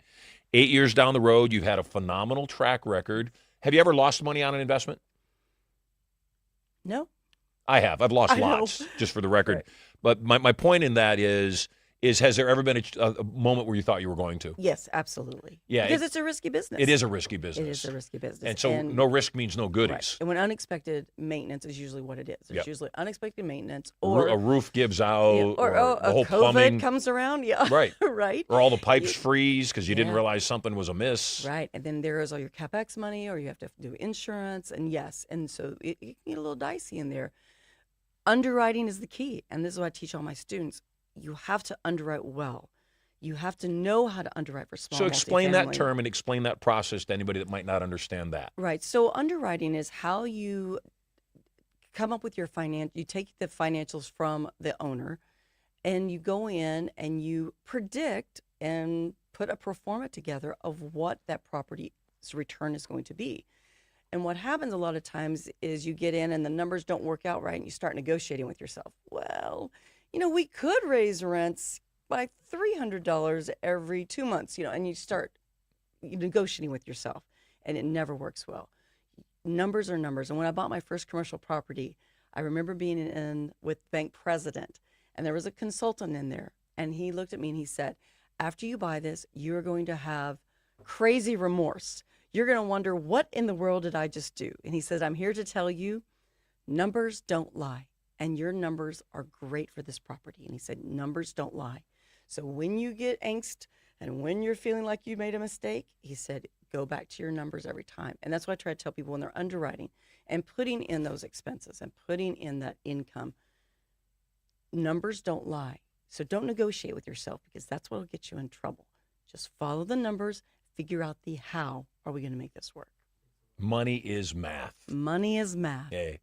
8 years down the road, you've had a phenomenal track record. Have you ever lost money on an investment? No. I have. I've lost lots, just for the record. Right. But my point in that is has there ever been a moment where you thought you were going to? Yes, absolutely. Yeah, because it's a risky business. It is a risky business. It is a risky business. And so no risk means no goodies. Right. And when unexpected maintenance is usually what it is. It's Yep. usually unexpected maintenance or a roof gives out or the whole COVID plumbing. comes around. Yeah. Right. Right. Or all the pipes freeze because you didn't Yeah. realize something was amiss. Right. And then there is all your CapEx money or you have to do insurance. And yes. And so it can get a little dicey in there. Underwriting is the key. And this is what I teach all my students. You have to underwrite well. You have to know how to underwrite for small. So explain that multifamily. term and explain that process to anybody that might not understand that. Right. So underwriting is how you come up with your you take the financials from the owner and you go in and you predict and put a pro forma together of what that property's return is going to be. And what happens a lot of times is you get in and the numbers don't work out right and you start negotiating with yourself. Well, we could raise rents by $300 every 2 months, and you start negotiating with yourself and it never works well. Numbers are numbers. And when I bought my first commercial property, I remember being in with bank president and there was a consultant in there and he looked at me and he said, after you buy this, you're going to have crazy remorse. You're going to wonder, what in the world did I just do? And he said, I'm here to tell you, numbers don't lie. and your numbers are great for this property. And he said, numbers don't lie. So when you get angst and when you're feeling like you made a mistake, he said, go back to your numbers every time. And that's what I try to tell people when they're underwriting and putting in those expenses and putting in that income. Numbers don't lie. So don't negotiate with yourself, because that's what will get you in trouble. Just follow the numbers, figure out the how are we going to make this work. Money is math. Money is math. Hey,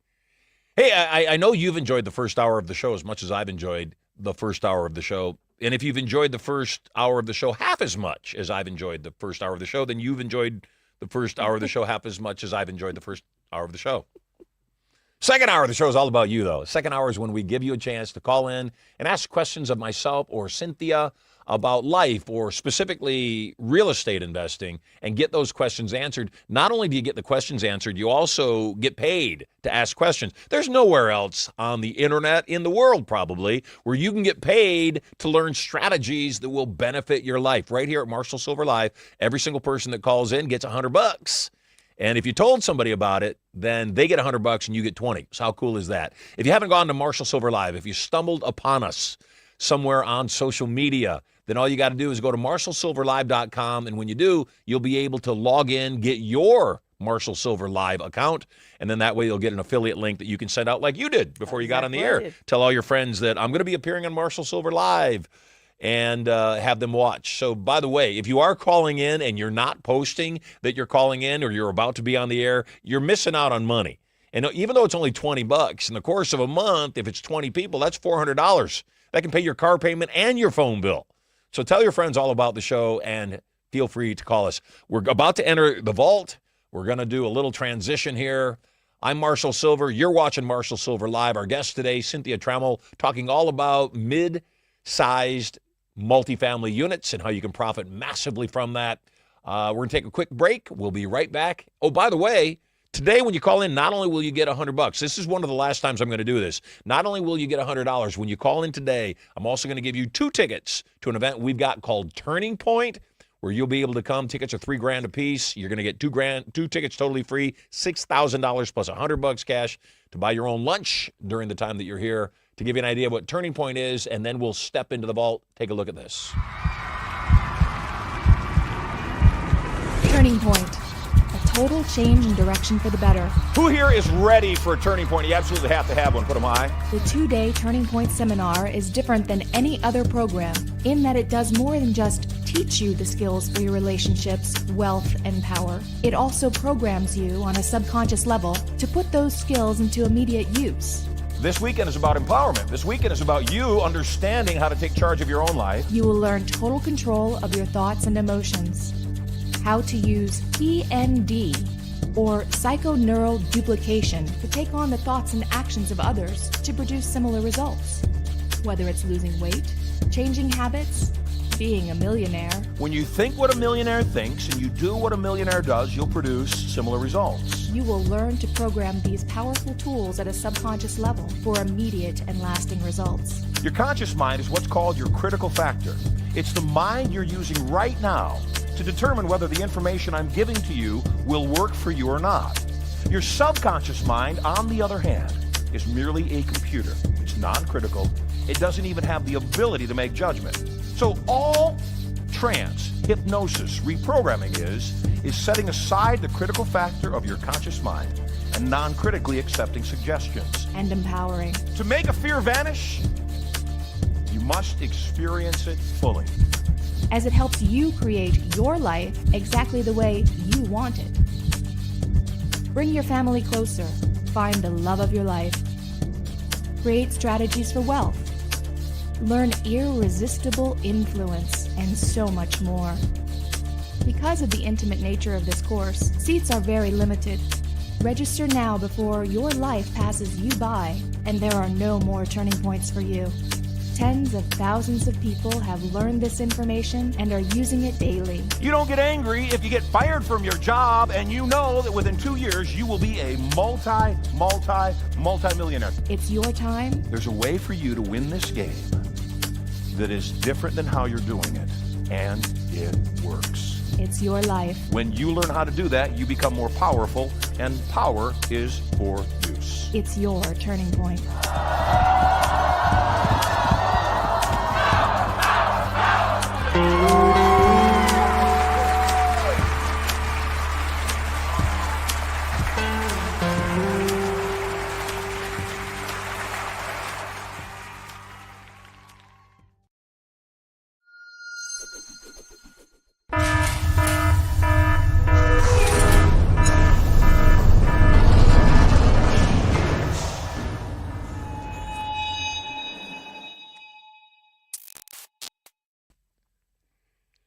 I know you've enjoyed the first hour of the show as much as I've enjoyed the first hour of the show. And if you've enjoyed the first hour of the show half as much as I've enjoyed the first hour of the show, then you've enjoyed the first hour of the show half as much as I've enjoyed the first hour of the show. Second hour of the show is all about you, though. Second hour is when we give you a chance to call in and ask questions of myself or Cynthia about life, or specifically real estate investing, and get those questions answered. Not only do you get the questions answered, you also get paid to ask questions. There's nowhere else on the internet, in the world probably, where you can get paid to learn strategies that will benefit your life. Right here at Marshall Silver Live, every single person that calls in gets $100. And if you told somebody about it, then they get $100 and you get 20. So how cool is that? If you haven't gone to Marshall Silver Live, if you stumbled upon us somewhere on social media, then all you got to do is go to marshallsilverlive.com. And when you do, you'll be able to log in, get your Marshall Silver Live account. And then that way you'll get an affiliate link that you can send out like you did before you got on the air. Tell all your friends that I'm going to be appearing on Marshall Silver Live, and have them watch. So, by the way, if you are calling in and you're not posting that you're calling in, or you're about to be on the air, you're missing out on money. And even though it's only $20 in the course of a month, if it's 20 people, that's $400. That can pay your car payment and your phone bill. So tell your friends all about the show, and feel free to call us. We're about to enter the vault. We're going to do a little transition here. I'm Marshall Silver. You're watching Marshall Silver Live. Our guest today, Cynthia Trammell, talking all about mid-sized multifamily units and how you can profit massively from that. We're going to take a quick break. We'll be right back. Oh, by the way, today when you call in, not only will you get $100, this is one of the last times I'm going to do this. Not only will you get $100, when you call in today, I'm also going to give you 2 tickets to an event we've got called Turning Point, where you'll be able to come. Tickets are $3,000 a piece. You're going to get 2 tickets totally free, $6,000 plus $100 cash to buy your own lunch during the time that you're here. To give you an idea of what Turning Point is, and then we'll step into the vault. Take a look at this. Turning Point. A total change in direction for the better. Who here is ready for a Turning Point? You absolutely have to have one. Put them high. The 2-day Turning Point seminar is different than any other program in that it does more than just teach you the skills for your relationships, wealth, and power. It also programs you on a subconscious level to put those skills into immediate use. This weekend is about empowerment. This weekend is about you understanding how to take charge of your own life. You will learn total control of your thoughts and emotions, how to use PND, or psychoneural duplication, to take on the thoughts and actions of others to produce similar results. Whether it's losing weight, changing habits, being a millionaire. When you think what a millionaire thinks and you do what a millionaire does, you'll produce similar results. You will learn to program these powerful tools at a subconscious level for immediate and lasting results. Your conscious mind is what's called your critical factor. It's the mind you're using right now to determine whether the information I'm giving to you will work for you or not. Your subconscious mind, on the other hand, is merely a computer. It's non-critical. It doesn't even have the ability to make judgment. So all trance, hypnosis, reprogramming is setting aside the critical factor of your conscious mind and non-critically accepting suggestions. And empowering. To make a fear vanish, you must experience it fully. As it helps you create your life exactly the way you want it. Bring your family closer. Find the love of your life. Create strategies for wealth. Learn irresistible influence, and so much more. Because of the intimate nature of this course, seats are very limited. Register now before your life passes you by, and there are no more turning points for you. Tens of thousands of people have learned this information and are using it daily. You don't get angry if you get fired from your job and you know that within 2 years you will be a multi-millionaire. It's your time. There's a way for you to win this game that is different than how you're doing it, and it works. It's your life. When you learn how to do that, you become more powerful, and power is for use. It's your turning point.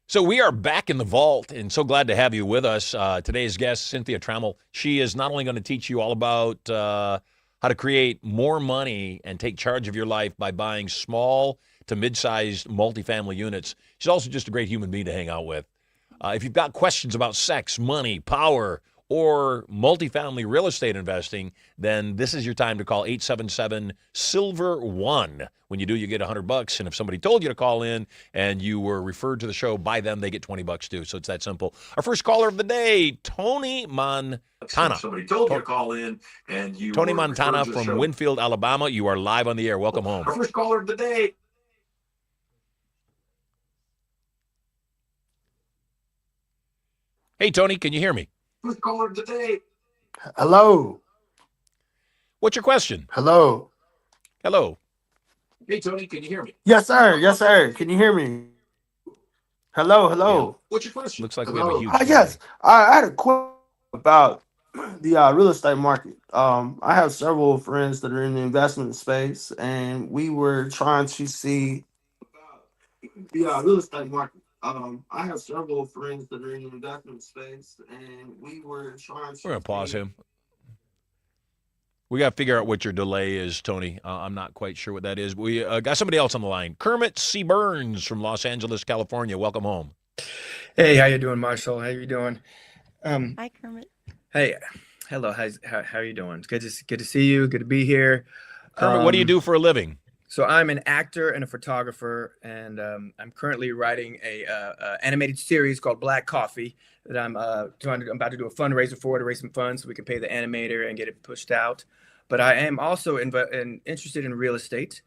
So we are back in the vault, and so glad to have you with us. Today's guest, Cynthia Trammell. She is not only going to teach you all about how to create more money and take charge of your life by buying small to mid-sized multifamily units. She's also just a great human being to hang out with. If you've got questions about sex, money, power, or multifamily real estate investing, then this is your time to call 877-SILVER1. When you do, you get $100. And if somebody told you to call in and you were referred to the show by them, they get $20 too. So it's that simple. Our first caller of the day, Tony Montana. Somebody told you to call in, and you Tony were Montana referred to the from show. Winfield, Alabama. You are live on the air. Welcome home. Our first caller of the day. Hey, Tony, can you hear me? First caller of the day. Hello. What's your question? Hello. Hello. Hey, Tony, can you hear me? Yes, sir. Yes, sir. Can you hear me? Hello. Hello. What's your question? Looks like we have a huge Yes. I had a question about the real estate market. I have several friends that are in the investment space, and we were trying to see the real estate market. I have several friends that are in the investment space, and we were trying to. We're going to pause him. We got to figure out what your delay is, Tony. I'm not quite sure what that is. We got somebody else on the line. Kermit C. Burns from Los Angeles, California. Welcome home. Hey, how you doing, Marshall? How you doing? Hi, Kermit. Hey, hello. How you doing? It's good to see you. Good to be here. Kermit, what do you do for a living? So I'm an actor and a photographer, and I'm currently writing a animated series called Black Coffee that I'm about to do a fundraiser for to raise some funds so we can pay the animator and get it pushed out. But I am also interested in real estate.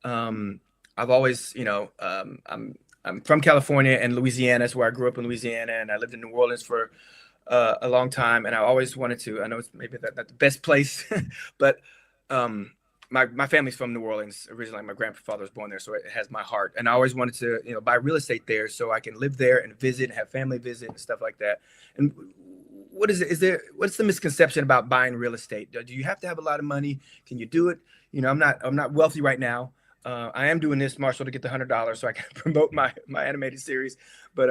I've always, I'm from California and Louisiana. That's where I grew up in Louisiana, and I lived in New Orleans for a long time. And I always wanted to. I know it's maybe not the best place, but my family's from New Orleans originally. My grandfather was born there, so it has my heart. And I always wanted to, buy real estate there so I can live there and visit and have family visit and stuff like that. And what is it? What's the misconception about buying real estate? Do you have to have a lot of money? Can you do it? I'm not wealthy right now. I am doing this, Marshall, to get the $100 so I can promote my animated series. But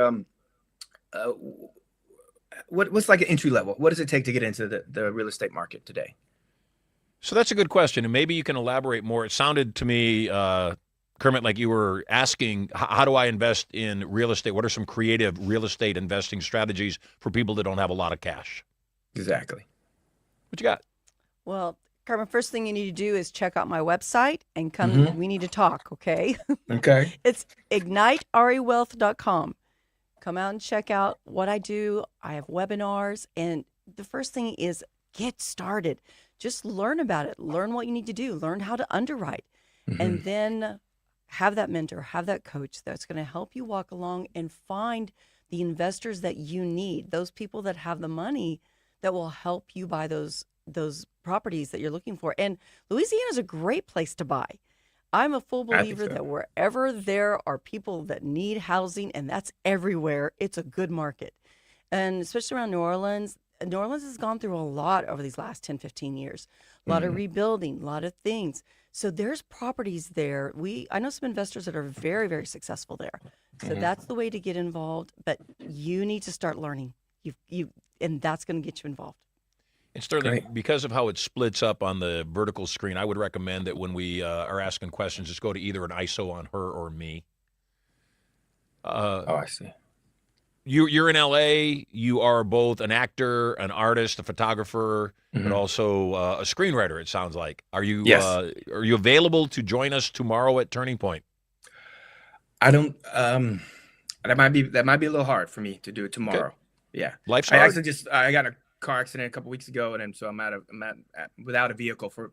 what's like an entry level? What does it take to get into the real estate market today? So that's a good question, and maybe you can elaborate more. It sounded to me, Kermit, like you were asking, how do I invest in real estate? What are some creative real estate investing strategies for people that don't have a lot of cash? Exactly. What you got? Well, Kermit, first thing you need to do is check out my website and come. We need to talk, okay? Okay. It's igniterewealth.com. Come out and check out what I do. I have webinars, and the first thing is get started. Just learn about it. Learn what you need to do. Learn how to underwrite. And then have that mentor, have that coach that's going to help you walk along and find the investors that you need, those people that have the money that will help you buy those properties that you're looking for. And Louisiana is a great place to buy. I'm a full believer that wherever there are people that need housing, and that's everywhere, it's a good market. And especially around New Orleans has gone through a lot over these last 10, 15 years. A lot of rebuilding, a lot of things. So there's properties there. I know some investors that are very, very successful there. So that's the way to get involved. But you need to start learning. And that's going to get you involved. And Sterling, because of how it splits up on the vertical screen, I would recommend that when we are asking questions, just go to either an ISO on her or me. I see. You're in LA. You are both an actor, an artist, a photographer, but also a screenwriter. It sounds like. Are you? Yes. Are you available to join us tomorrow at Turning Point? I don't. That might be a little hard for me to do it tomorrow. Okay. Yeah. Life's I hard. actually I got a car accident a couple weeks ago, and then so I'm without a vehicle for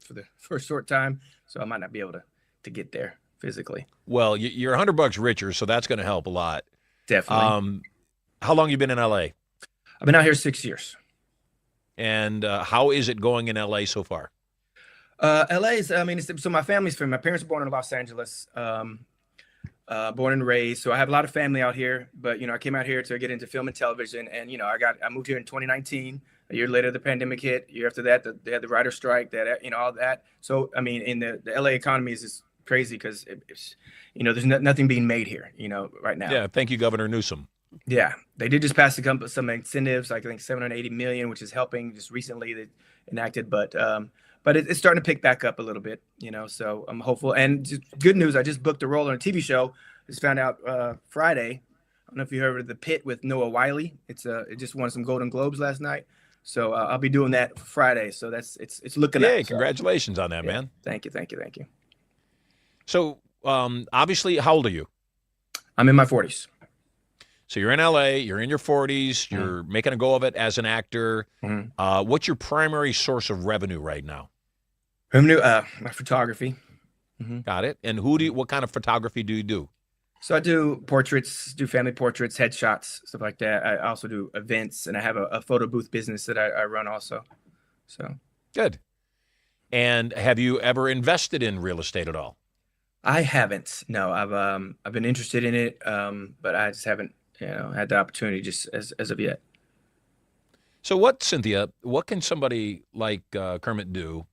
a short time, so I might not be able to get there physically. Well, you're $100 richer, so that's going to help a lot. Definitely. How long you been in LA? I've been out here 6 years. And how is it going in LA so far? LA is, I mean, so my family's from, my parents were born in Los Angeles, born and raised. So I have a lot of family out here, but, I came out here to get into film and television. And, I moved here in 2019. A year later, the pandemic hit. A year after that, they had the writer's strike, all that. So, I mean, in the LA economy is just crazy because, there's nothing being made here, right now. Yeah. Thank you, Governor Newsom. Yeah, they did just pass some incentives, like I think 780 million, which is helping. Just recently they enacted, but it's starting to pick back up a little bit, So I'm hopeful. And just good news, I just booked a role on a TV show. Just found out Friday. I don't know if you heard of The Pit with Noah Wiley. It just won some Golden Globes last night, so I'll be doing that Friday. So it's looking up. Hey, congratulations on that, man. Thank you. So obviously, how old are you? I'm in my 40s. So you're in LA, you're in your 40s, you're making a go of it as an actor. What's your primary source of revenue right now? My photography. Got it. And what kind of photography do you do? So I do portraits, do family portraits, headshots, stuff like that. I also do events, and I have a photo booth business that I run also. So good. And have you ever invested in real estate at all? I haven't. No, I've been interested in it, but I just haven't had the opportunity just as of yet. So Cynthia, what can somebody like Kermit do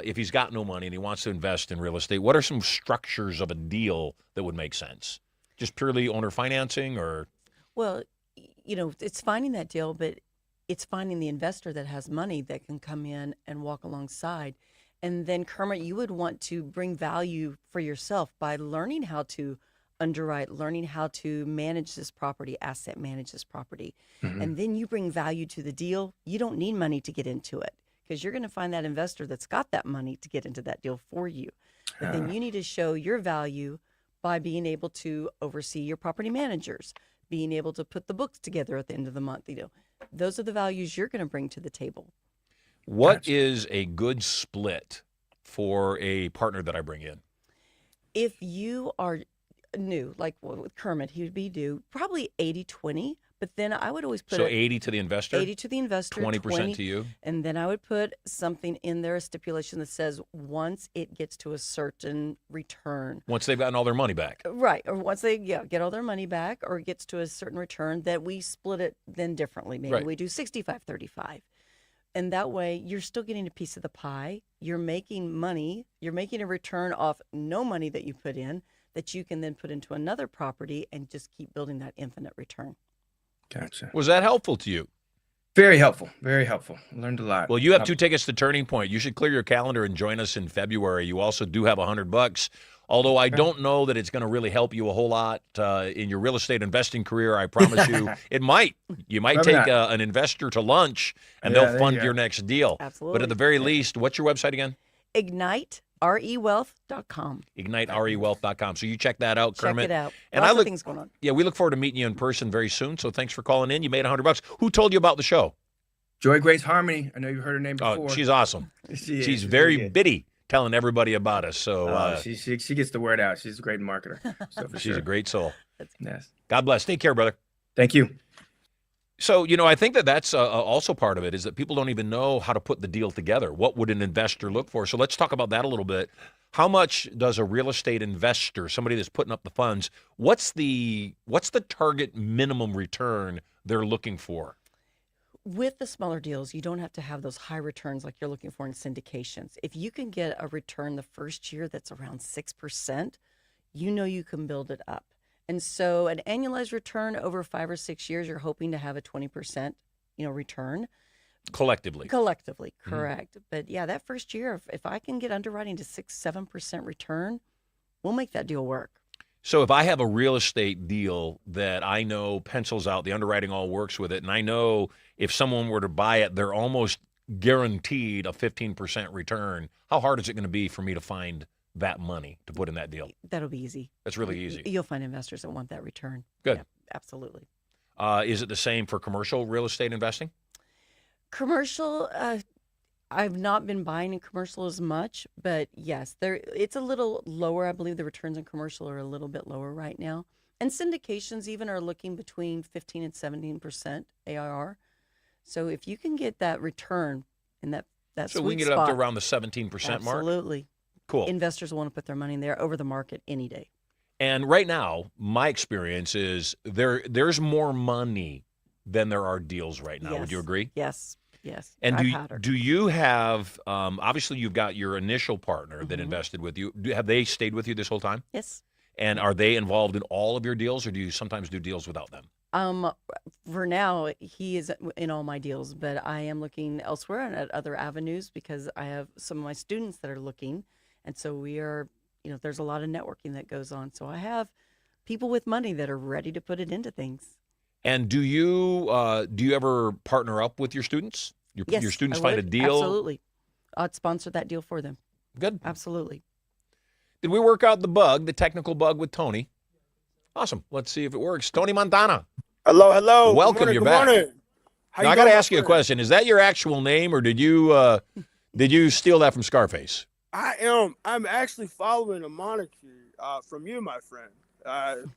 if he's got no money and he wants to invest in real estate? What are some structures of a deal that would make sense? Just purely owner financing or? Well, it's finding that deal, but it's finding the investor that has money that can come in and walk alongside. And then, Kermit, you would want to bring value for yourself by learning how to underwrite, learning how to manage this property, asset manage this property. And then you bring value to the deal. You don't need money to get into it because you're going to find that investor that's got that money to get into that deal for you. But then you need to show your value by being able to oversee your property managers, being able to put the books together at the end of the month. Those are the values you're going to bring to the table. What is a good split for a partner that I bring in? If you are new, like with Kermit, he would be new, probably 80-20, but then I would always put So 80 to the investor? 80 to the investor, 20% to you? And then I would put something in there, a stipulation that says once it gets to a certain return. Once they've gotten all their money back. Right, or once they get all their money back or it gets to a certain return, that we split it then differently. Maybe we do 65-35. And that way, you're still getting a piece of the pie. You're making money. You're making a return off no money that you put in that you can then put into another property and just keep building that infinite return. Gotcha. Was that helpful to you? Very helpful. Very helpful. Learned a lot. Well, you have 2 tickets to Turning Point. You should clear your calendar and join us in February. You also do have $100. Although I don't know that it's going to really help you a whole lot in your real estate investing career, I promise you it might. You might take an investor to lunch, and they'll fund your next deal. Absolutely. But at the very least, what's your website again? IgniteRewealth.com. IgniteRewealth.com. So you check that out, Kermit. Check it out. And Lots of things going on. Yeah, we look forward to meeting you in person very soon. So thanks for calling in. You made $100. Who told you about the show? Joy Grace Harmony. I know you've heard her name before. Oh, she's awesome. She's very bitty, telling everybody about us. So she gets the word out. She's a great marketer. So she's a great soul. Yes. God bless. Take care, brother. Thank you. So, I think that's also part of it is that people don't even know how to put the deal together. What would an investor look for? So let's talk about that a little bit. How much does a real estate investor, somebody that's putting up the funds, what's the target minimum return they're looking for? With the smaller deals, you don't have to have those high returns like you're looking for in syndications. If you can get a return the first year that's around 6%, you can build it up. And so an annualized return over 5 or 6 years, you're hoping to have a 20%, return. Collectively, correct. But yeah, that first year, if I can get underwriting to 6-7% return, we'll make that deal work. So if I have a real estate deal that I know pencils out, the underwriting all works with it, and I know if someone were to buy it, they're almost guaranteed a 15% return, how hard is it going to be for me to find that money to put in that deal? That'll be easy. That's really easy. You'll find investors that want that return. Good. Yeah, absolutely. Is it the same for commercial real estate investing? Commercial, I've not been buying in commercial as much, but yes, it's a little lower. I believe the returns in commercial are a little bit lower right now. And syndications even are looking between 15 and 17% AIR. So if you can get that return in that So sweet we can get it spot, up to around the 17% mark? absolutely. Cool. Investors want to put their money in there over the market any day. And right now, my experience is there's more money than there are deals right now. Would you Yes. agree? Yes. Yes. And I've had her. do you have, obviously you've got your initial partner that Mhm. invested with you. Have they stayed with you this whole time? Yes. And are they involved in all of your deals, or do you sometimes do deals without them? For now, he is in all my deals, but I am looking elsewhere and at other avenues because I have some of my students that are looking. And so we are, there's a lot of networking that goes on. So I have people with money that are ready to put it into things. And do you ever partner up with your students? Yes, Your students I find a would. deal? Absolutely. I'd sponsor that deal for them. Good. Absolutely. Did we work out the technical bug with Tony? Awesome. Let's see if it works. Tony Montana. Hello, hello. Welcome. Good morning, You're good back. morning. How Now, you I got to doing, ask you a my friend? question. Is that your actual name, or did you steal that from Scarface? I am. I'm actually following a moniker from you, my friend. I think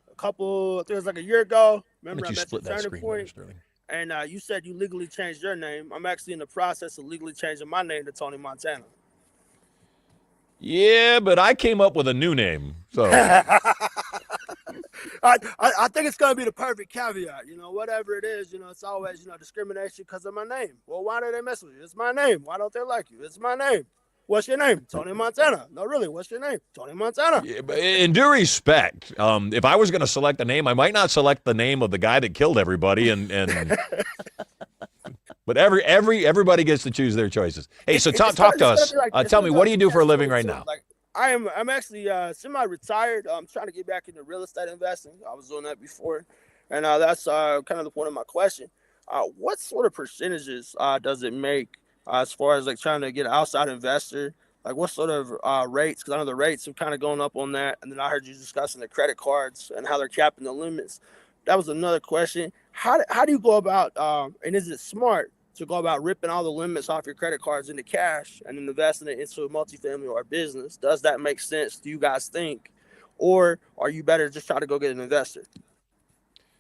it was like a year ago. Why Remember, don't I you met you split that Turning screen, Point, Sterling? and you said you legally changed your name. I'm actually in the process of legally changing my name to Tony Montana. Yeah, but I came up with a new name. So I think it's gonna be the perfect caveat. Whatever it is, it's always discrimination because of my name. Well, why do they mess with you? It's my name. Why don't they like you? It's my name. What's your name? Tony Montana. No, really, what's your name? Tony Montana. yeah, but in due respect, if I was going to select a name, I might not select the name of the guy that killed everybody. And but everybody gets to choose their choices. Hey, so talk to us. Tell me, what do you do for a living right now? Like I'm actually semi-retired. I'm trying to get back into real estate investing. I was doing that before, and that's kind of the point of my question. What sort of percentages does it make as far as like trying to get an outside investor? Like what sort of rates? Because I know the rates have kind of gone up on that, and then I heard you discussing the credit cards and how they're capping the limits. That was another question. How do you go about and is it smart to go about ripping all the limits off your credit cards into cash and then investing it into a multifamily or a business? Does that make sense? Do you guys think? Or are you better just try to go get an investor?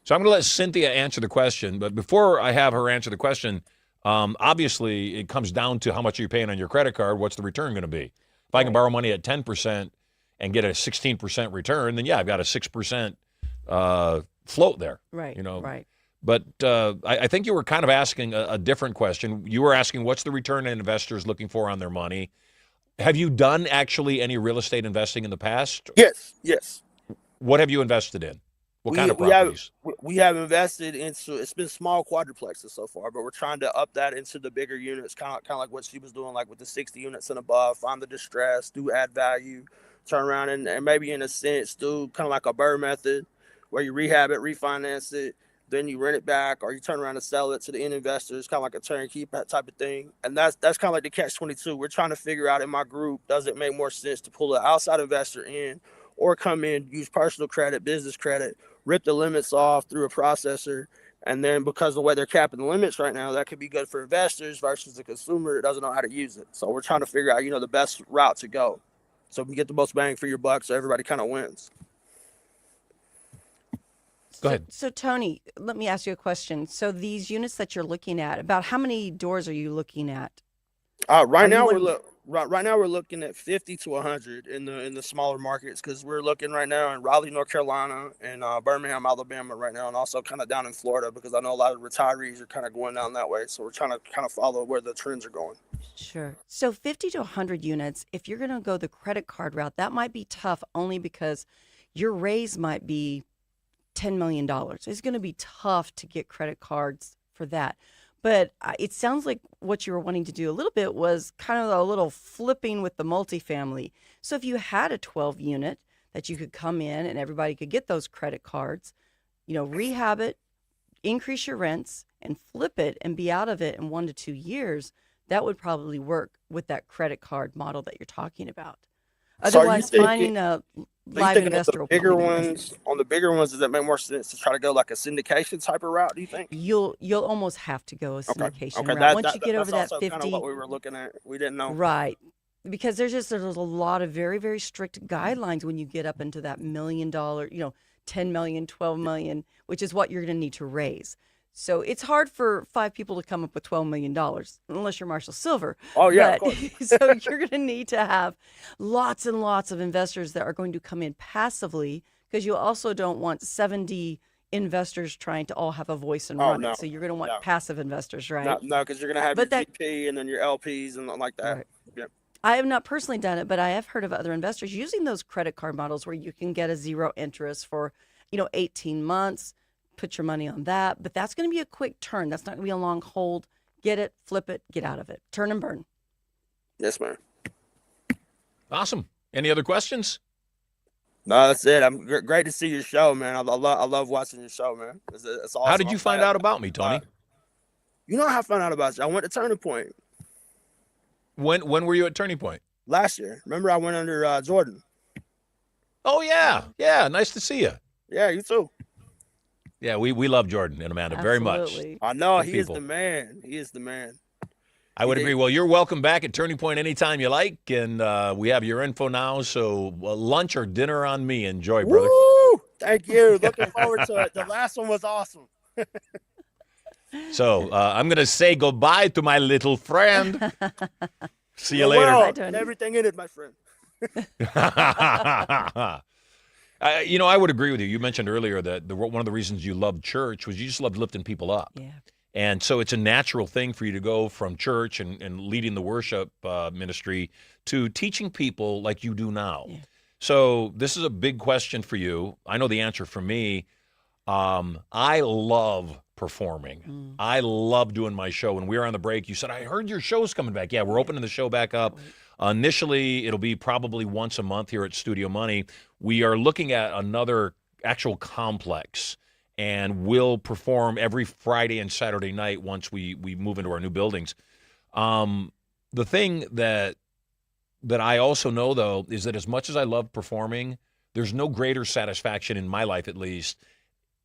So I'm going to let Cynthia answer the question. But before I have her answer the question, obviously it comes down to how much you're paying on your credit card. What's the return going to be? If I can borrow money at 10% and get a 16% return, then yeah, I've got a 6% float there. Right. Right. But I think you were kind of asking a different question. You were asking what's the return an investor is looking for on their money. Have you done actually any real estate investing in the past? Yes. What have you invested in? What kind of properties? We have invested into, it's been small quadruplexes so far, but we're trying to up that into the bigger units, kind of like what she was doing, like with the 60 units and above, find the distress, do add value, turn around and maybe in a sense do kind of like a BRRRR method where you rehab it, refinance it, then you rent it back, or you turn around and sell it to the end investors, kind of like a turnkey type of thing. And that's kind of like the catch-22. We're trying to figure out in my group, does it make more sense to pull an outside investor in or come in, use personal credit, business credit, rip the limits off through a processor, and then because of the way they're capping the limits right now, that could be good for investors versus the consumer that doesn't know how to use it. So we're trying to figure out, the best route to go so we can get the most bang for your buck so everybody kind of wins. Go ahead. So Tony, let me ask you a question. So these units that you're looking at, about how many doors are you looking at? Right now we're looking at 50 to 100 in the smaller markets, because we're looking right now in Raleigh, North Carolina, and Birmingham, Alabama right now, and also kind of down in Florida, because I know a lot of retirees are kind of going down that way. So we're trying to kind of follow where the trends are going. Sure. So 50 to 100 units, if you're going to go the credit card route, that might be tough only because your raise might be $10 million. It's going to be tough to get credit cards for that. But it sounds like what you were wanting to do a little bit was kind of a little flipping with the multifamily. So if you had a 12 unit that you could come in and everybody could get those credit cards, rehab it, increase your rents, and flip it and be out of it in 1 to 2 years, that would probably work with that credit card model that you're talking about. So are you Otherwise, thinking- finding a So you live think on investor the will bigger probably be the best. ones, does it make more sense to try to go like a syndication type of route? Do you think? You'll almost have to go a Okay. syndication Okay. route once you get That's over that also kind of 50. what we were looking at. We didn't know. Right. Because there's a lot of very, very strict guidelines when you get up into that $1 million, 10 million, 12 million, which is what you're going to need to raise. So it's hard for 5 people to come up with $12 million unless you're Marshall Silver. Oh, yeah, But, of course. so you're going to need to have lots and lots of investors that are going to come in passively, because you also don't want 70 investors trying to all have a voice and run no. it. So you're going to want No. passive investors, right? No, because you're gonna have But your that- GP and then your LPs and like that. Right. Yep. I have not personally done it, but I have heard of other investors using those credit card models where you can get a zero interest for, 18 months, put your money on that. But that's going to be a quick turn. That's not going to be a long hold. Get it, flip it, get out of it. Turn and burn. Yes, ma'am. Awesome. Any other questions? No, that's it. I'm great to see your show, man. I love watching your show, man. It's awesome. How did you find out about me, Tony? You know how I found out about you? I went to Turning Point When were you at Turning Point? last year. Remember, I went under Jordan. Oh, yeah. Yeah, nice to see you. Yeah, you too. Yeah, we love Jordan and Amanda very much. Absolutely. I know Good he people. is the man. He is the man. I would agree. Well, you're welcome back at Turning Point anytime you like, and we have your info now, so lunch or dinner on me. Enjoy, brother. Woo! Thank you. Looking forward to it. The last one was awesome. So I'm going to say goodbye to my little friend. See you later. Well, Tony. and everything in it, my friend. I would agree with you. You mentioned earlier that one of the reasons you loved church was you just loved lifting people up. Yeah. And so it's a natural thing for you to go from church and leading the worship ministry to teaching people like you do now. Yeah. So this is a big question for you. I know the answer for me. I love performing. I love doing my show. When we were on the break, you said, I heard your show's coming back. Yeah, we're opening the show back up. Initially, it'll be probably once a month here at Studio Money. We are looking at another actual complex, and we'll perform every Friday and Saturday night once we move into our new buildings. The thing that I also know, though, is that as much as I love performing, there's no greater satisfaction in my life, at least,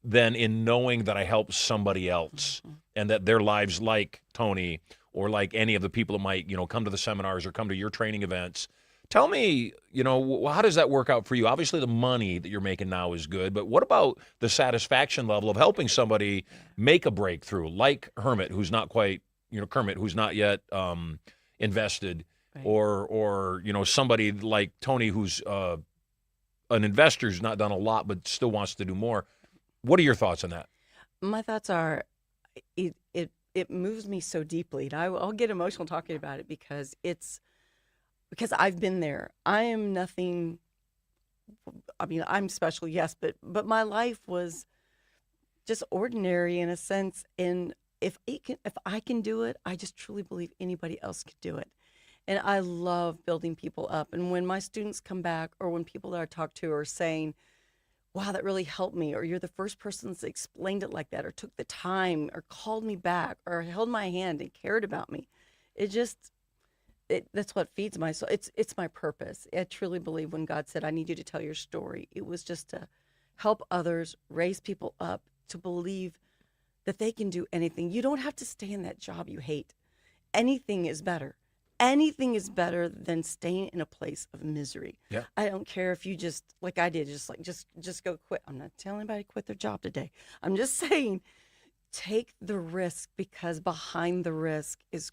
than in knowing that I helped somebody else and that their lives, like Tony or like any of the people that might, come to the seminars or come to your training events. Tell me, how does that work out for you? Obviously, the money that you're making now is good, but what about the satisfaction level of helping somebody make a breakthrough, like Kermit, who's not yet invested, Right. or somebody like Tony, who's an investor who's not done a lot but still wants to do more. What are your thoughts on that? My thoughts are, it moves me so deeply, and I'll get emotional talking about it because I've been there. I am nothing. I mean, I'm special, yes, but my life was just ordinary in a sense. And if I can do it, I just truly believe anybody else could do it. And I love building people up. And when my students come back, or when people that I talk to are saying, wow, that really helped me, or you're the first person that's explained it like that, or took the time, or called me back, or held my hand and cared about me, that's what feeds my soul. It's my purpose. I truly believe when God said, I need you to tell your story, it was just to help others, raise people up to believe that they can do anything. You don't have to stay in that job you hate. Anything is better. Anything is better than staying in a place of misery. Yeah. I don't care if you just, like I did, just go quit. I'm not telling anybody to quit their job today. I'm just saying, take the risk, because behind the risk is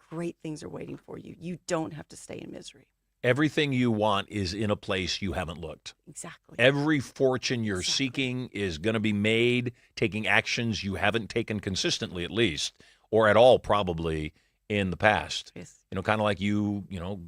great things are waiting for you. You don't have to stay in misery. Everything you want is in a place you haven't looked. Exactly. Every fortune you're seeking is going to be made taking actions you haven't taken consistently, at least, or at all, probably, in the past. Yes. Kind of like you,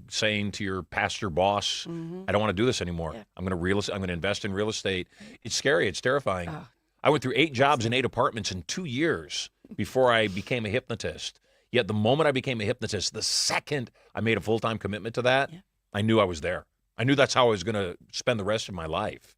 saying to your pastor boss, I don't want to do this anymore. Yeah. I'm going to invest in real estate. It's scary. It's terrifying. Ah. I went through 8 jobs and 8 apartments in 2 years before I became a hypnotist. Yet the moment I became a hypnotist, the second I made a full-time commitment to that, I knew I was there. I knew that's how I was going to spend the rest of my life.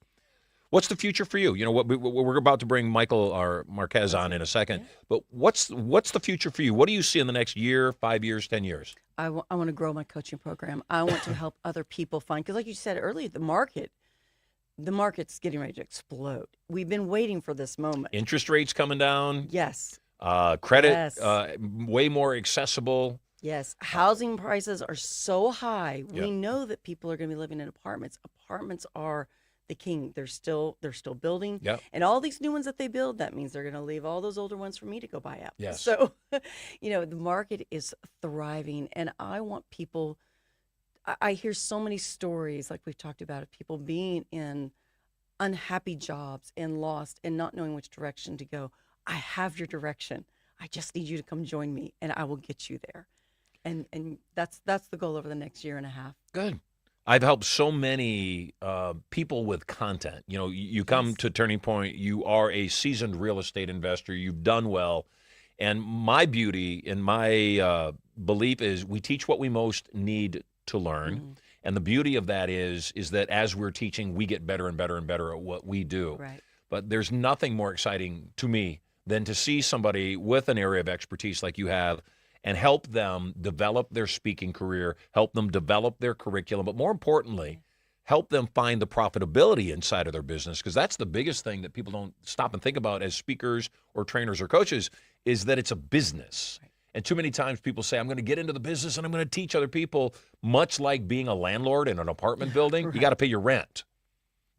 What's the future for you? We're about to bring Michael or Marquez on in a second, but what's the future for you? What do you see in the next year, 5 years, 10 years? I want to grow my coaching program. I want to help other people find, because like you said earlier, the market the market's getting ready to explode. We've been waiting for this moment. Interest rates coming down. Yes. Credit Yes. way more accessible. Yes. Housing prices are so high. Yep. We know that people are going to be living in apartments. Apartments are the king. They're still building. Yep. And all these new ones that they build, that means they're going to leave all those older ones for me to go buy out. Yes. So, the market is thriving, and I want people. I hear so many stories, like we've talked about, of people being in unhappy jobs and lost and not knowing which direction to go. I have your direction. I just need you to come join me, and I will get you there. And that's the goal over the next year and a half. Good. I've helped so many people with content. You come Yes. to Turning Point. You are a seasoned real estate investor. You've done well. And my beauty and my belief is we teach what we most need to learn. Mm-hmm. And the beauty of that is that as we're teaching, we get better and better and better at what we do. Right. But there's nothing more exciting to me than to see somebody with an area of expertise like you have and help them develop their speaking career, help them develop their curriculum, but more importantly, help them find the profitability inside of their business, because that's the biggest thing that people don't stop and think about as speakers or trainers or coaches, is that it's a business. Right. And too many times people say, I'm going to get into the business and I'm going to teach other people, much like being a landlord in an apartment building. Right. You got to pay your rent.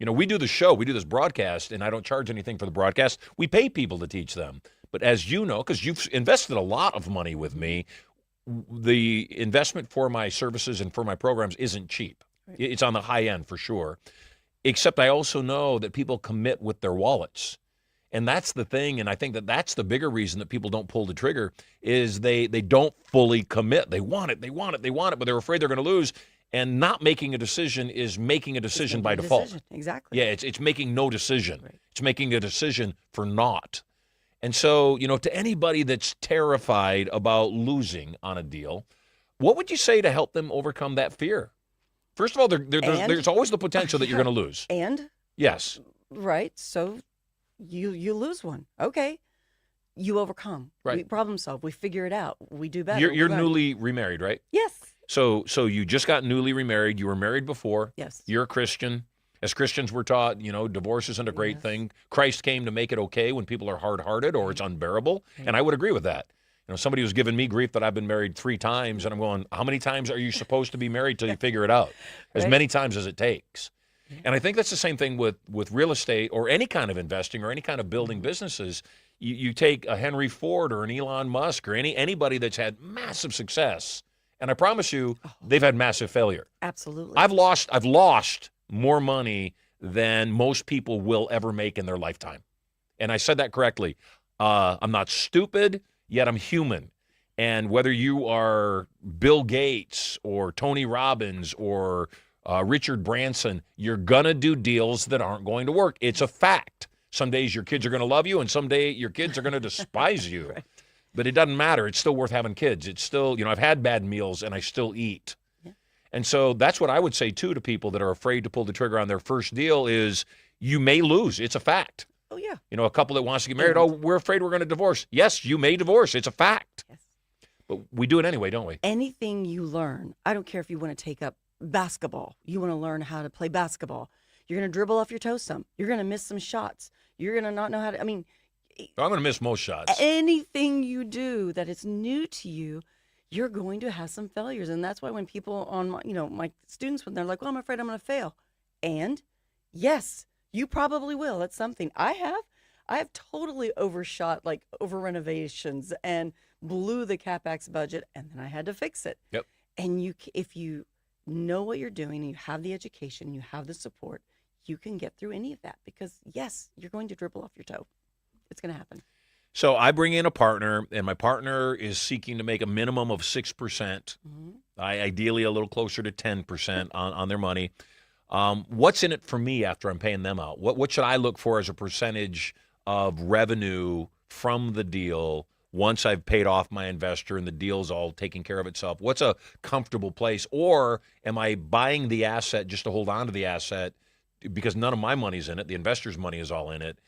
We do the show, we do this broadcast, and I don't charge anything for the broadcast. We pay people to teach them. But as you know, because you've invested a lot of money with me, the investment for my services and for my programs isn't cheap. Right. It's on the high end for sure. Except I also know that people commit with their wallets. And that's the thing, and I think that that's the bigger reason that people don't pull the trigger, is they don't fully commit. They want it, but they're afraid they're going to lose. And not making a decision is making a decision by default. Exactly. Yeah, it's making no decision. Right. It's making a decision for naught. And so, to anybody that's terrified about losing on a deal, what would you say to help them overcome that fear? First of all, there's always the potential that you're going to lose. And? Yes. Right. So you lose one. Okay. You overcome. Right. We problem solve. We figure it out. We do better. You're newly remarried, right? Yes. So you just got newly remarried. You were married before. Yes. You're a Christian. As Christians, we're taught, divorce isn't a great thing. Christ came to make it okay when people are hard-hearted or it's unbearable. Right. And I would agree with that. Somebody was giving me grief that I've been married 3 times, and I'm going, how many times are you supposed to be married till you figure it out? As many times as it takes. Yeah. And I think that's the same thing with real estate or any kind of investing or any kind of building businesses. You take a Henry Ford or an Elon Musk or anybody that's had massive success, and I promise you, they've had massive failure. Absolutely. I've lost more money than most people will ever make in their lifetime. And I said that correctly. I'm not stupid, yet I'm human. And whether you are Bill Gates or Tony Robbins or Richard Branson, you're going to do deals that aren't going to work. It's a fact. Some days your kids are going to love you, and some day your kids are going to despise you. Right. But it doesn't matter. It's still worth having kids. It's still, I've had bad meals and I still eat. Yeah. And so that's what I would say, too, to people that are afraid to pull the trigger on their first deal is you may lose. It's a fact. Oh, yeah. A couple that wants to get married, we're afraid we're going to divorce. Yes, you may divorce. It's a fact. Yes. But we do it anyway, don't we? Anything you learn, I don't care if you want to take up basketball. You want to learn how to play basketball. You're going to dribble off your toe some. You're going to miss some shots. You're going to not know how to, I'm going to miss most shots. Anything you do that is new to you, you're going to have some failures. And that's why when people on my students, when they're like, well, I'm afraid I'm going to fail. And yes, you probably will at something. I have totally overshot, over renovations and blew the CapEx budget, and then I had to fix it. Yep. And if you know what you're doing and you have the education, you have the support, you can get through any of that, because yes, you're going to dribble off your toe. It's going to happen. So I bring in a partner, and my partner is seeking to make a minimum of 6%. Mm-hmm. Ideally a little closer to 10% on their money. What's in it for me after I'm paying them out? What should I look for as a percentage of revenue from the deal once I've paid off my investor and the deal's all taking care of itself? What's a comfortable place? Or am I buying the asset just to hold on to the asset because none of my money's in it, the investor's money is all in it?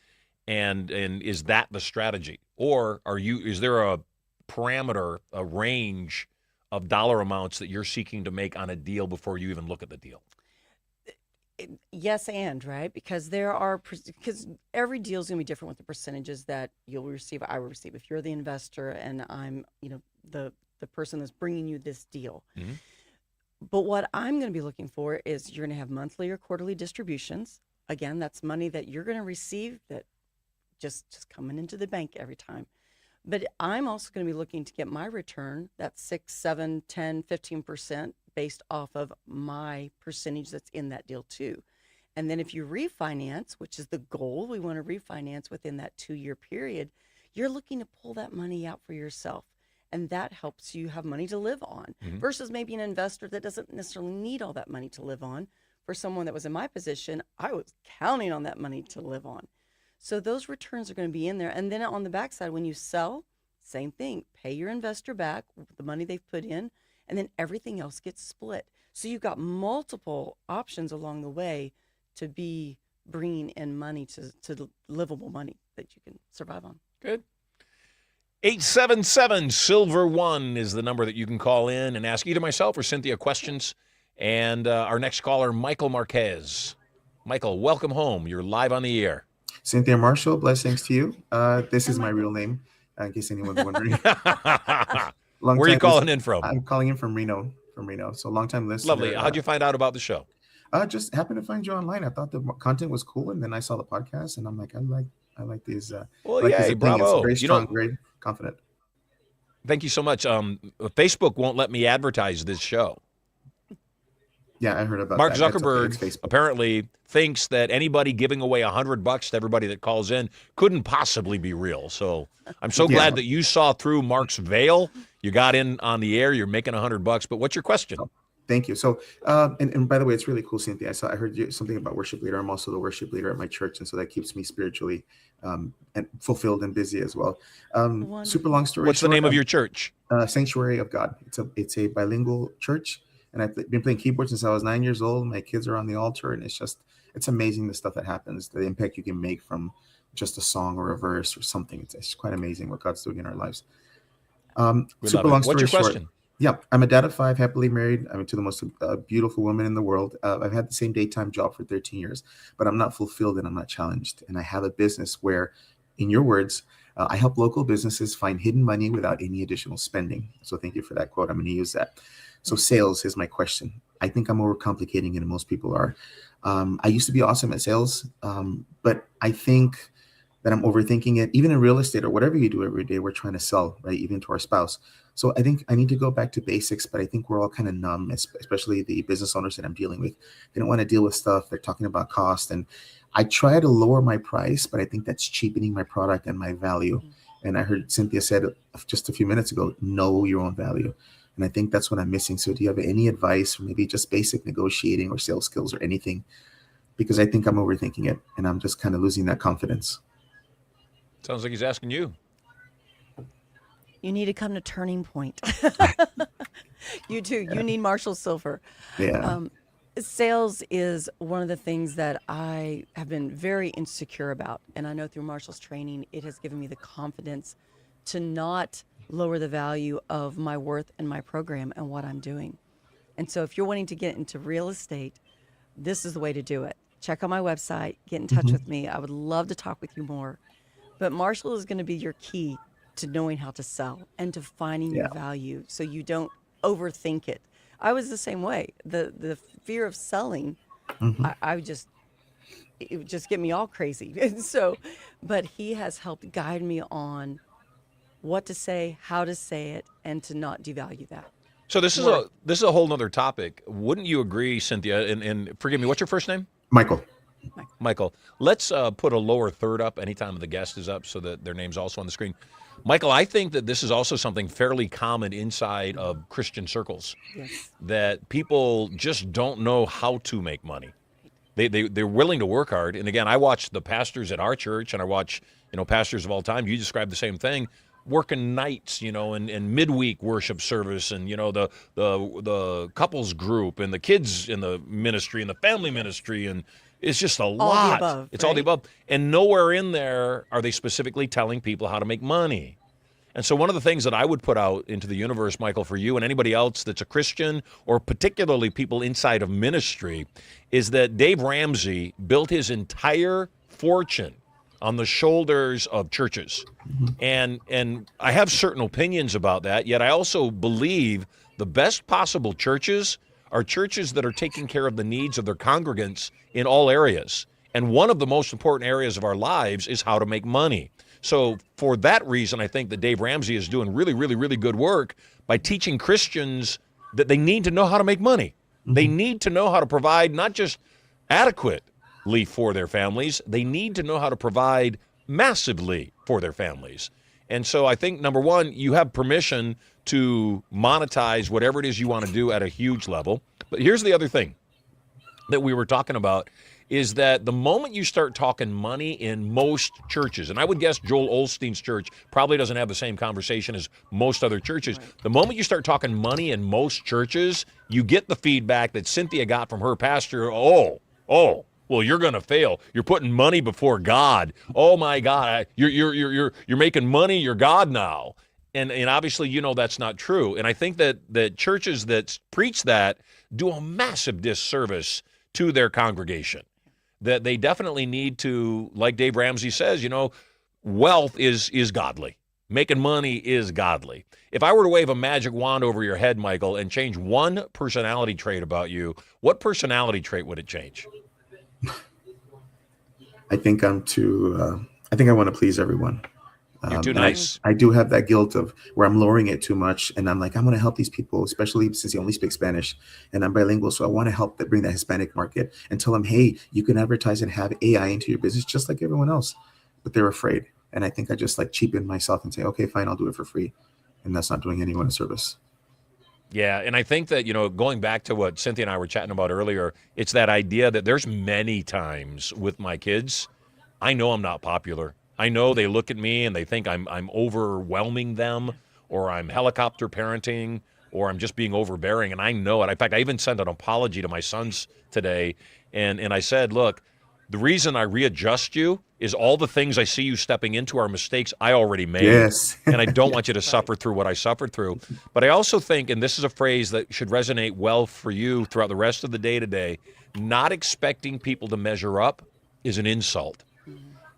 And is that the strategy? Or is there a parameter, a range of dollar amounts that you're seeking to make on a deal before you even look at the deal? yes and, right? Because there are, because every deal is going to be different with the percentages that you'll receive, I will receive. If you're the investor and I'm, the person that's bringing you this deal. Mm-hmm. But what I'm going to be looking for is you're going to have monthly or quarterly distributions. Again, that's money that you're going to receive that just coming into the bank every time. But I'm also going to be looking to get my return, that's 6, 7, 10, 15% based off of my percentage that's in that deal too. And then if you refinance, which is the goal, we want to refinance within that 2-year period, you're looking to pull that money out for yourself. And that helps you have money to live on versus maybe an investor that doesn't necessarily need all that money to live on. For someone that was in my position, I was counting on that money to live on. So those returns are going to be in there. And then on the backside, when you sell, same thing, pay your investor back the money they've put in, and then everything else gets split. So you've got multiple options along the way to be bringing in money to livable money that you can survive on. Good. 877-SILVER1 is the number that you can call in and ask either myself or Cynthia questions. And our next caller, Michael Marquez. Michael, welcome home. You're live on the air. Cynthia Marshall, blessings to you. This is my real name, in case anyone's wondering. Where are you calling in from? I'm calling in from Reno. So long time listener. Lovely. How'd you find out about the show? Just happened to find you online. I thought the content was cool, and then I saw the podcast, and I'm like, I like these. Yay, bravo. Very strong, very confident. Thank you so much. Facebook won't let me advertise this show. Yeah, I heard about Mark that. Zuckerberg apparently thinks that anybody giving away $100 to everybody that calls in couldn't possibly be real. So I'm so glad that you saw through Mark's veil. You got in on the air. You're making $100. But what's your question? Thank you. So, and by the way, it's really cool, Cynthia. I heard something about worship leader. I'm also the worship leader at my church, and so that keeps me spiritually and fulfilled and busy as well. Super long story. What's the name of your church? Sanctuary of God. It's a bilingual church. And I've been playing keyboard since I was 9 years old. My kids are on the altar, and it's amazing the stuff that happens, the impact you can make from just a song or a verse or something. It's quite amazing what God's doing in our lives. Super long story What's your short. question? Yeah, I'm a dad of 5, happily married. I'm to the most beautiful woman in the world. I've had the same daytime job for 13 years, but I'm not fulfilled and I'm not challenged. And I have a business where, in your words, I help local businesses find hidden money without any additional spending. So thank you for that quote. I'm going to use that. So sales is my question. I think I'm overcomplicating it, and most people are. I used to be awesome at sales, but I think that I'm overthinking it. Even in real estate or whatever you do every day, we're trying to sell, right? Even to our spouse. So I think I need to go back to basics, but I think we're all kind of numb, especially the business owners that I'm dealing with. They don't want to deal with stuff. They're talking about cost. And I try to lower my price, but I think that's cheapening my product and my value. And I heard Cynthia said just a few minutes ago, know your own value. And I think that's what I'm missing. So do you have any advice, or maybe just basic negotiating or sales skills or anything? Because I think I'm overthinking it and I'm just kind of losing that confidence. Sounds like he's asking you. You need to come to Turning Point. You too. You need Marshall Silver. Yeah. Sales is one of the things that I have been very insecure about. And I know through Marshall's training, it has given me the confidence to not lower the value of my worth and my program and what I'm doing. And so if you're wanting to get into real estate, this is the way to do it. Check out my website, get in touch with me. I would love to talk with you more. But Marshall is going to be your key to knowing how to sell and to finding your value so you don't overthink it. I was the same way. The fear of selling, it would just get me all crazy. And so, but he has helped guide me on what to say, how to say it, and to not devalue that. So this is a whole nother topic. Wouldn't you agree, Cynthia? And forgive me, what's your first name? Michael. Let's put a lower third up anytime the guest is up so that their name's also on the screen. Michael, I think that this is also something fairly common inside of Christian circles. Yes. That people just don't know how to make money. They're willing to work hard. And again, I watch the pastors at our church, and I watch pastors of all time. You describe the same thing. Working nights, and midweek worship service, and the couples group, and the kids in the ministry, and the family ministry, and it's just a lot. Above, it's all the above, and nowhere in there are they specifically telling people how to make money. And so one of the things that I would put out into the universe, Michael, for you and anybody else that's a Christian, or particularly people inside of ministry, is that Dave Ramsey built his entire fortune on the shoulders of churches. And I have certain opinions about that, yet I also believe the best possible churches are churches that are taking care of the needs of their congregants in all areas. And one of the most important areas of our lives is how to make money. So for that reason, I think that Dave Ramsey is doing really, really, really good work by teaching Christians that they need to know how to make money. They need to know how to provide not just adequately for their families, they need to know how to provide massively for their families. And so I think, number one, you have permission to monetize whatever it is you want to do at a huge level. But here's the other thing that we were talking about, is that the moment you start talking money in most churches, and I would guess Joel Osteen's church probably doesn't have the same conversation as most other churches. Right. The moment you start talking money in most churches, you get the feedback that Cynthia got from her pastor. Oh, well, you're going to fail. You're putting money before God. Oh my God, you're making money your God now. And obviously, that's not true. And I think that churches that preach that do a massive disservice to their congregation. That they definitely need to, like Dave Ramsey says, wealth is godly. Making money is godly. If I were to wave a magic wand over your head, Michael, and change one personality trait about you, what personality trait would it change? I think I want to please everyone. You're too nice. I do have that guilt of where I'm lowering it too much, and I'm like, I'm going to help these people, especially since you only speak Spanish, and I'm bilingual, so I want to help bring that Hispanic market and tell them, hey, you can advertise and have AI into your business just like everyone else. But they're afraid, and I think I just cheapen myself and say, okay, fine, I'll do it for free, and that's not doing anyone a service. Yeah, and I think that, going back to what Cynthia and I were chatting about earlier, it's that idea that there's many times with my kids, I know I'm not popular. I know they look at me and they think I'm overwhelming them, or I'm helicopter parenting, or I'm just being overbearing, and I know it. In fact, I even sent an apology to my sons today, and I said, look, the reason I readjust you is all the things I see you stepping into are mistakes I already made. Yes. And I don't want you to suffer through what I suffered through. But I also think, and this is a phrase that should resonate well for you throughout the rest of the day today, not expecting people to measure up is an insult.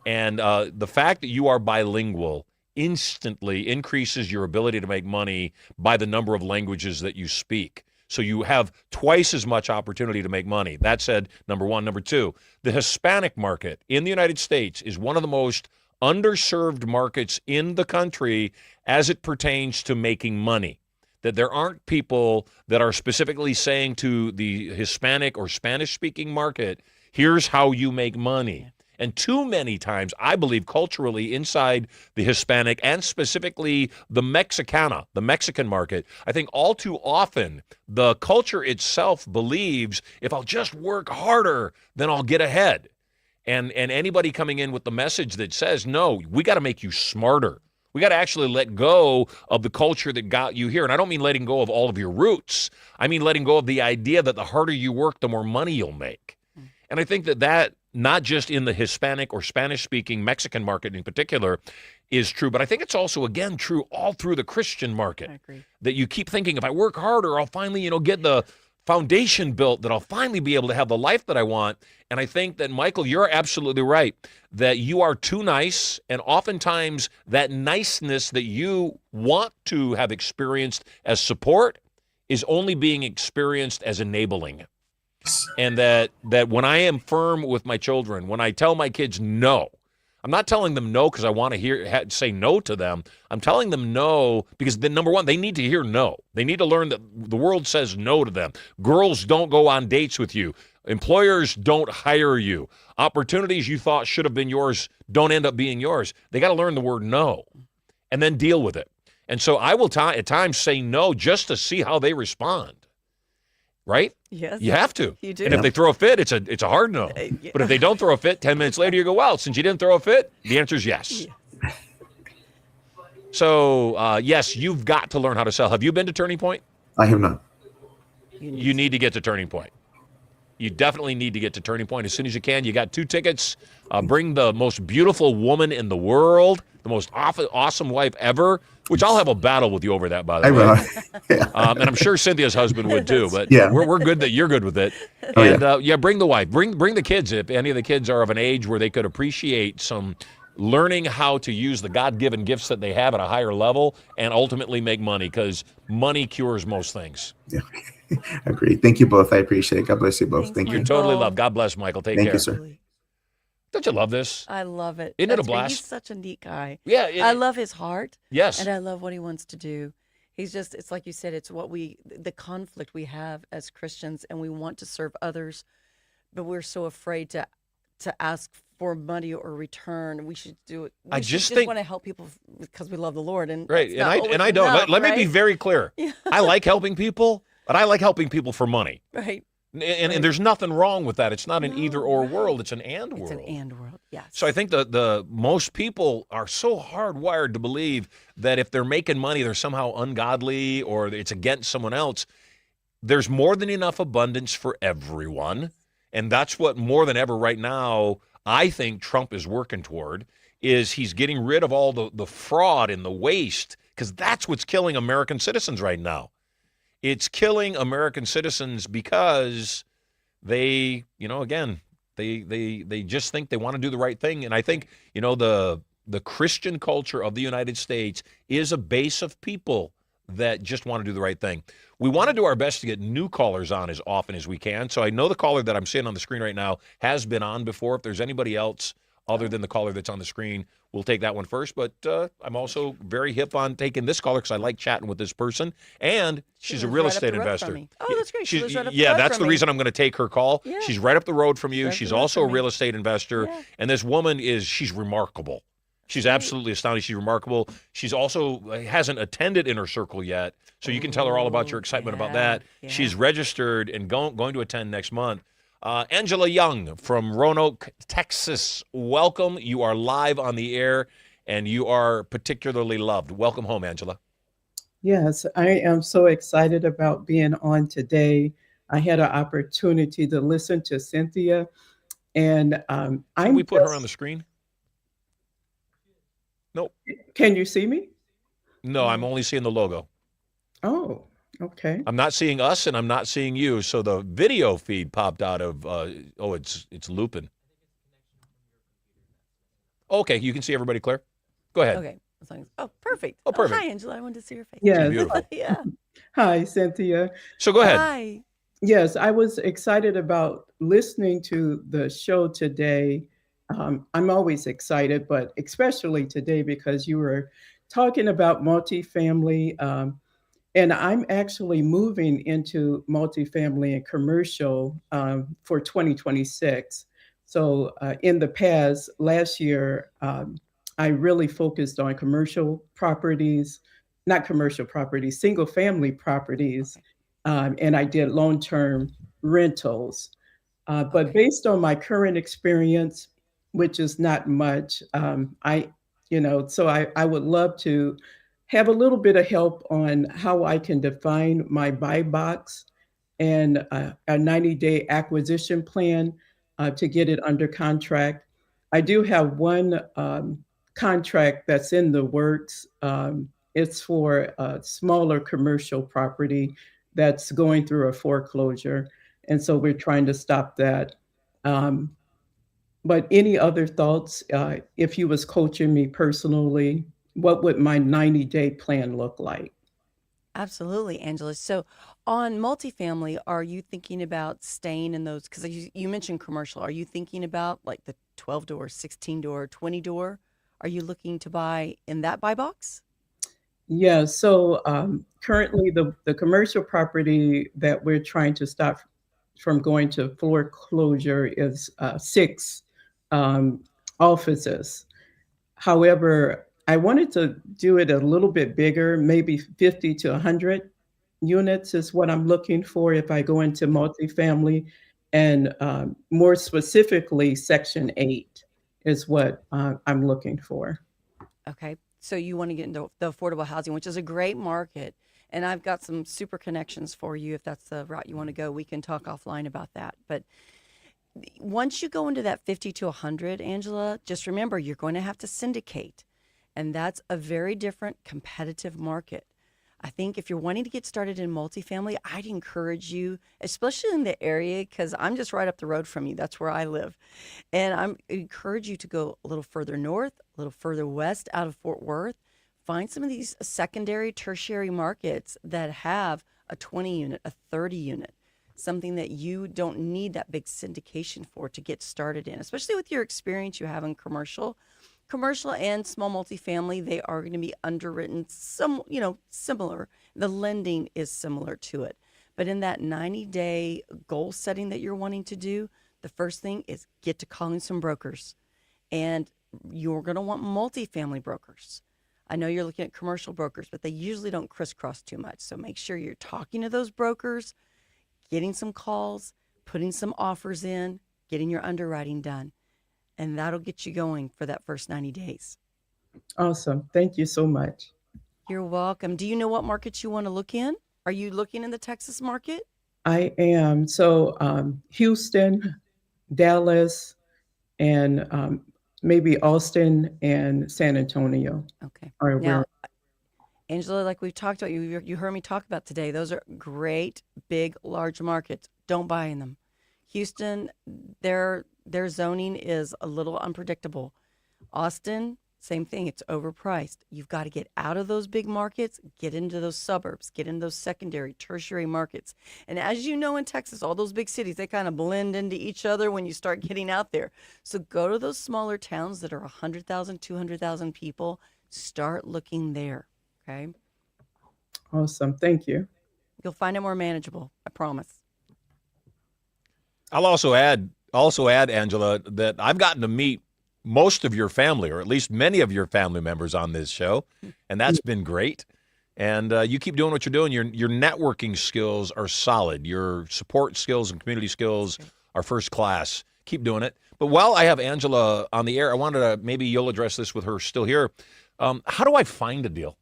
And the fact that you are bilingual instantly increases your ability to make money by the number of languages that you speak. So you have twice as much opportunity to make money. That said, number one. Number two, the Hispanic market in the United States is one of the most underserved markets in the country as it pertains to making money. That there aren't people that are specifically saying to the Hispanic or Spanish-speaking market, here's how you make money. And too many times, I believe culturally inside the Hispanic and specifically the Mexicana, the Mexican market, I think all too often the culture itself believes if I'll just work harder, then I'll get ahead. And anybody coming in with the message that says, no, we got to make you smarter. We got to actually let go of the culture that got you here. And I don't mean letting go of all of your roots. I mean letting go of the idea that the harder you work, the more money you'll make. And I think that not just in the Hispanic or Spanish-speaking Mexican market in particular is true, but I think it's also, again, true all through the Christian market. I agree. That you keep thinking, if I work harder, I'll finally, get the foundation built, that I'll finally be able to have the life that I want. And I think that, Michael, you're absolutely right, that you are too nice, and oftentimes that niceness that you want to have experienced as support is only being experienced as enabling. And that when I am firm with my children, when I tell my kids no, I'm not telling them no because I want to say no to them. I'm telling them no because, number one, they need to hear no. They need to learn that the world says no to them. Girls don't go on dates with you. Employers don't hire you. Opportunities you thought should have been yours don't end up being yours. They got to learn the word no and then deal with it. And so I will at times say no just to see how they respond. Right? Yes. You have to. You do. And if they throw a fit, it's a hard no. Yeah. But if they don't throw a fit, 10 minutes later you go, well, since you didn't throw a fit, the answer is yes. Yeah. So, yes, you've got to learn how to sell. Have you been to Turning Point? I have not. You need to get to Turning Point. You definitely need to get to Turning Point as soon as you can. You got 2 tickets. Bring the most beautiful woman in the world, the the most awesome wife ever, which I'll have a battle with you over that, by the I way. will. Yeah. And I'm sure Cynthia's husband would too, but Yeah. we're good that you're good with it. Oh, And yeah. yeah, bring the wife, bring the kids if any of the kids are of an age where they could appreciate some learning how to use the God-given gifts that they have at a higher level and ultimately make money, because money cures most things. Yeah. Agreed. Thank you both. I appreciate it. God bless you both. Thanks, Thank You're you. totally Michael. loved. God bless, Michael. Take Thank care. you, sir. Absolutely. Don't you love this? I love it. Isn't it a That's great. blast? He's such a neat guy. Yeah. I love his heart. Yes. And I love what he wants to do. It's like you said, it's the conflict we have as Christians, and we want to serve others, but we're so afraid to ask for money or return. We should do it. We just want to help people because we love the Lord. And right. that's not And I don't. enough, Let me be right? very clear. Yeah. I like helping people, but I like helping people for money. Right. And there's nothing wrong with that. It's not an No, either or right. world. It's an and world. It's an and world. Yes. So I think the most people are so hardwired to believe that if they're making money, they're somehow ungodly or it's against someone else. There's more than enough abundance for everyone. And that's what more than ever right now, I think Trump is working toward, is he's getting rid of all the fraud and the waste, because that's what's killing American citizens right now. It's killing American citizens because they, again, they just think they want to do the right thing. And I think, the Christian culture of the United States is a base of people that just want to do the right thing. We want to do our best to get new callers on as often as we can. So I know the caller that I'm seeing on the screen right now has been on before. If there's anybody else other than the caller that's on the screen, we'll take that one first. But I'm also very hip on taking this caller because I like chatting with this person. And she's a real estate investor. Oh, that's great. She lives right up the yeah, road that's from the me. reason I'm going to take her call. Yeah. She's right up the road from you. Right up She's the road also a from me. real estate investor. Yeah. And this woman she's remarkable. She's absolutely astounding. She's remarkable. She's also hasn't attended Inner Circle yet, so you can tell her all about your excitement about that. Yeah. She's registered and going to attend next month. Angela Young from Roanoke, Texas. Welcome. You are live on the air, and you are particularly loved. Welcome home, Angela. Yes, I am so excited about being on today. I had an opportunity to listen to Cynthia, and Can we put her on the screen? Nope. Can you see me? No, I'm only seeing the logo. Oh, okay. I'm not seeing us, and I'm not seeing you. So the video feed popped out of. It's looping. Okay, you can see everybody clear. Go ahead. Okay. Oh, perfect. Oh, perfect. Hi, Angela. I wanted to see your face. Yes. Beautiful. Yeah. Hi, Cynthia. So go ahead. Hi. Yes, I was excited about listening to the show today. I'm always excited, but especially today because you were talking about multifamily. And I'm actually moving into multifamily and commercial for 2026. So in the past, last year, I really focused on commercial properties, not commercial properties, single family properties. And I did long-term rentals. But based on my current experience, which is not much, so I would love to have a little bit of help on how I can define my buy box and a 90-day acquisition plan to get it under contract. I do have one contract that's in the works. It's for a smaller commercial property that's going through a foreclosure. And so we're trying to stop that. But any other thoughts? If you was coaching me personally, what would my 90-day plan look like? Absolutely, Angela. So on multifamily, are you thinking about staying in those? Because you mentioned commercial. Are you thinking about like the 12-door, 16-door, 20-door? Are you looking to buy in that buy box? Yeah, so currently the commercial property that we're trying to stop from going to foreclosure is 6 offices. However, I wanted to do it a little bit bigger, maybe 50 to 100 units is what I'm looking for if I go into multifamily. And more specifically, Section 8 is what I'm looking for. Okay. So you want to get into the affordable housing, which is a great market. And I've got some super connections for you. If that's the route you want to go, we can talk offline about that. But once you go into that 50 to 100, Angela, just remember you're going to have to syndicate. And that's a very different competitive market. I think if you're wanting to get started in multifamily, I'd encourage you, especially in the area, because I'm just right up the road from you. That's where I live. And I encourage you to go a little further north, a little further west out of Fort Worth. Find some of these secondary, tertiary markets that have a 20 unit, a 30 unit, something that you don't need that big syndication for to get started in, especially with your experience you have in commercial. Commercial and small multifamily, they are going to be underwritten similar. The lending is similar to it. But in that 90-day goal setting that you're wanting to do, the first thing is get to calling some brokers. And you're going to want multifamily brokers. I know you're looking at commercial brokers, but they usually don't crisscross too much. So make sure you're talking to those brokers, getting some calls, putting some offers in, getting your underwriting done. And that'll get you going for that first 90 days. Awesome. Thank you so much. You're welcome. Do you know what markets you want to look in? Are you looking in the Texas market? I am. So Houston, Dallas, and maybe Austin and San Antonio. Okay. Are Now, where Angela, like we've talked about, you heard me talk about today, those are great, big, large markets. Don't buy in them. Houston, their zoning is a little unpredictable. Austin, same thing. It's overpriced. You've got to get out of those big markets, get into those suburbs, get into those secondary, tertiary markets. And as you know, in Texas, all those big cities, they kind of blend into each other when you start getting out there. So go to those smaller towns that are 100,000, 200,000 people. Start looking there. Okay. Awesome. Thank you. You'll find it more manageable. I promise. I'll also add, Angela, that I've gotten to meet most of your family, or at least many of your family members on this show, and that's been great. And you keep doing what you're doing. Your networking skills are solid. Your support skills and community skills are first class. Keep doing it. But while I have Angela on the air, I wanted to, maybe you'll address this with her still here. How do I find a deal?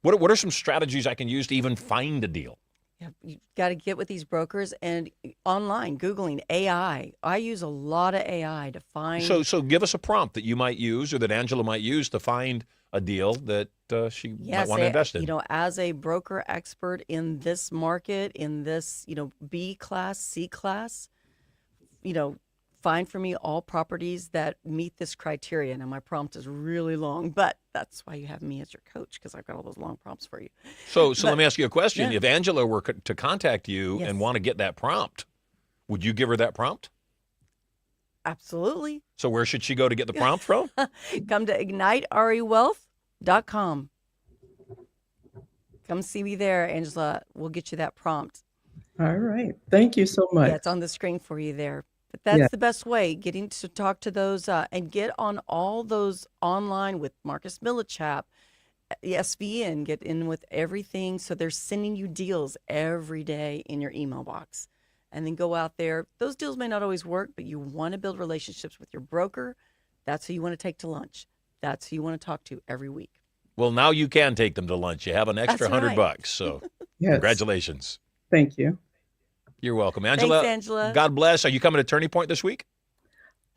What are some strategies I can use to even find a deal? Yeah, you got to get with these brokers and online, Googling AI. I use a lot of AI to find. So give us a prompt that you might use or that Angela might use to find a deal that she might want to invest in. You know, as a broker expert in this market, in this, B class, C class, find for me all properties that meet this criteria. Now, my prompt is really long, but that's why you have me as your coach, because I've got all those long prompts for you. So let me ask you a question. Yeah. If Angela were to contact you Yes. and want to get that prompt, would you give her that prompt? Absolutely. So where should she go to get the prompt from? Come to igniterewealth.com. Come see me there, Angela. We'll get you that prompt. All right. Thank you so much. Yeah, it's on the screen for you there. But that's Yeah. the best way, getting to talk to those and get on all those online with Marcus Millichap, SVN, get in with everything. So they're sending you deals every day in your email box. And then go out there. Those deals may not always work, but you want to build relationships with your broker. That's who you want to take to lunch. That's who you want to talk to every week. Well, now you can take them to lunch. You have an extra That's right. $100. So Yes. congratulations. Thank you. You're welcome. Angela, Thanks, Angela. God bless. Are you coming to Turning Point this week?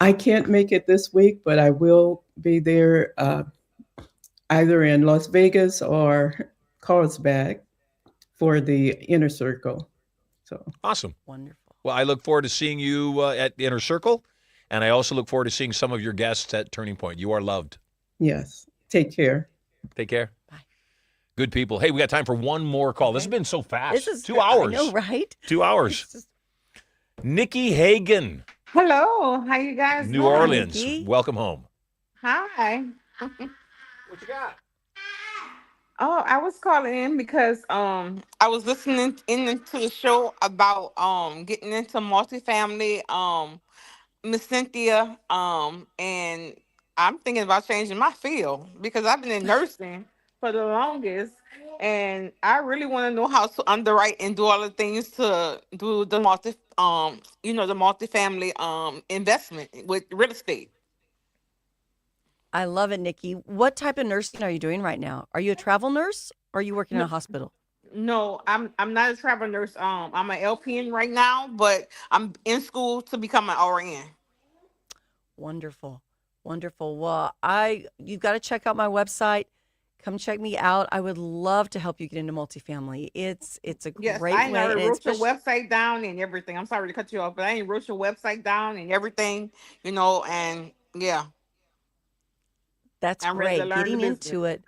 I can't make it this week, but I will be there either in Las Vegas or Carlsbad for the Inner Circle. So Awesome. Wonderful. Well, I look forward to seeing you at Inner Circle, and I also look forward to seeing some of your guests at Turning Point. You are loved. yes, take care. Take care. Bye. Good people. Hey, we got time for one more call. This has been so fast. This is 2 hours. I know, right? 2 hours. Nikki Hagan, Hello, how you guys New doing? Orleans. Nikki. Welcome home. Hi. What you got? Oh, I was calling in because I was listening into the show about getting into multifamily, Miss Cynthia, and I'm thinking about changing my field because I've been in nursing for the longest, and I really want to know how to underwrite and do all the things to do the the multifamily investment with real estate. I love it, Nikki. What type of nursing are you doing right now? Are you a travel nurse or are you working in a hospital? No, I'm not a travel nurse. I'm an LPN right now, but I'm in school to become an RN. Wonderful. Wonderful. Well, you've got to check out my website. Come check me out. I would love to help you get into multifamily. It's a Yes, great I way, know. I and wrote your especially website down and everything. I'm sorry to cut you off, but I ain't wrote your website down and everything, you know, and yeah, that's I'm ready to great. learn the Getting business. into it,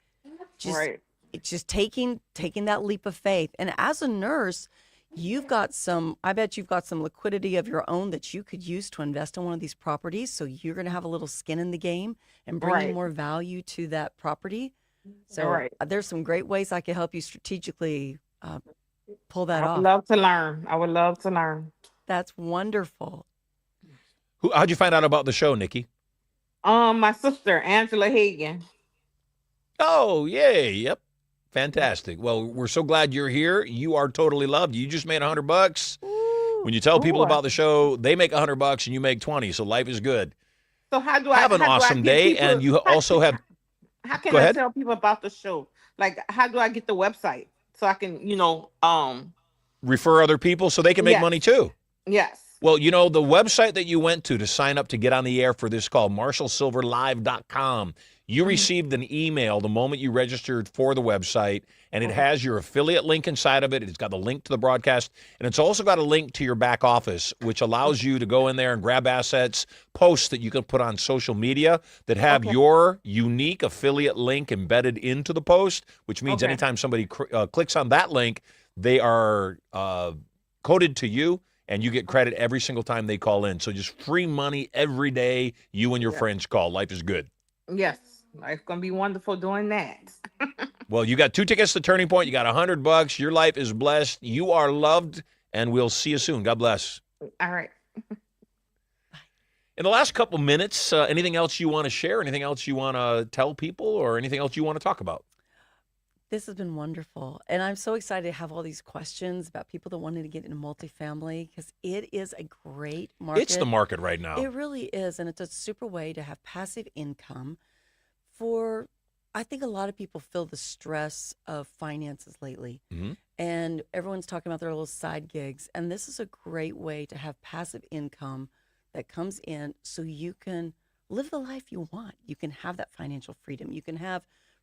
just Right. it's just taking that leap of faith. And as a nurse, I bet you've got some liquidity of your own that you could use to invest in one of these properties. So you're going to have a little skin in the game and bringing Right. more value to that property. So Right. there's some great ways I can help you strategically pull that I would off. love to learn. I would love to learn. That's wonderful. How'd you find out about the show, Nikki? My sister, Angela Hagan. Oh, yay. Yep. Fantastic. Well, we're so glad you're here. You are totally loved. You just made $100. When you tell people Ooh. about the show, they make $100 and you make 20. So life is good. So how do Have an how do I awesome get day. people, And you also have, how can go I ahead. tell people about the show? Like, how do I get the website so I can, Refer other people so they can make Yes. money too. yes. Well, you know, the website that you went to sign up to get on the air for this call, MarshallSilverLive.com. You received an email the moment you registered for the website, and it has your affiliate link inside of it. It's got the link to the broadcast, and it's also got a link to your back office, which allows you to go in there and grab assets, posts that you can put on social media that have your unique affiliate link embedded into the post, which means anytime somebody clicks on that link, they are coded to you, and you get credit every single time they call in. So just free money every day you and your friends call. Life is good. Yes. It's gonna be wonderful doing that. Well, you got 2 tickets to Turning Point. You got $100. Your life is blessed. You are loved, and we'll see you soon. God bless. All right. In the last couple minutes, anything else you want to share? Anything else you want to tell people, or anything else you want to talk about? This has been wonderful. And I'm so excited to have all these questions about people that wanted to get into multifamily because it is a great market. It's the market right now. It really is. And it's a super way to have passive income I think a lot of people feel the stress of finances lately. Mm-hmm. And everyone's talking about their little side gigs. And this is a great way to have passive income that comes in so you can live the life you want. You can have that financial freedom. You can have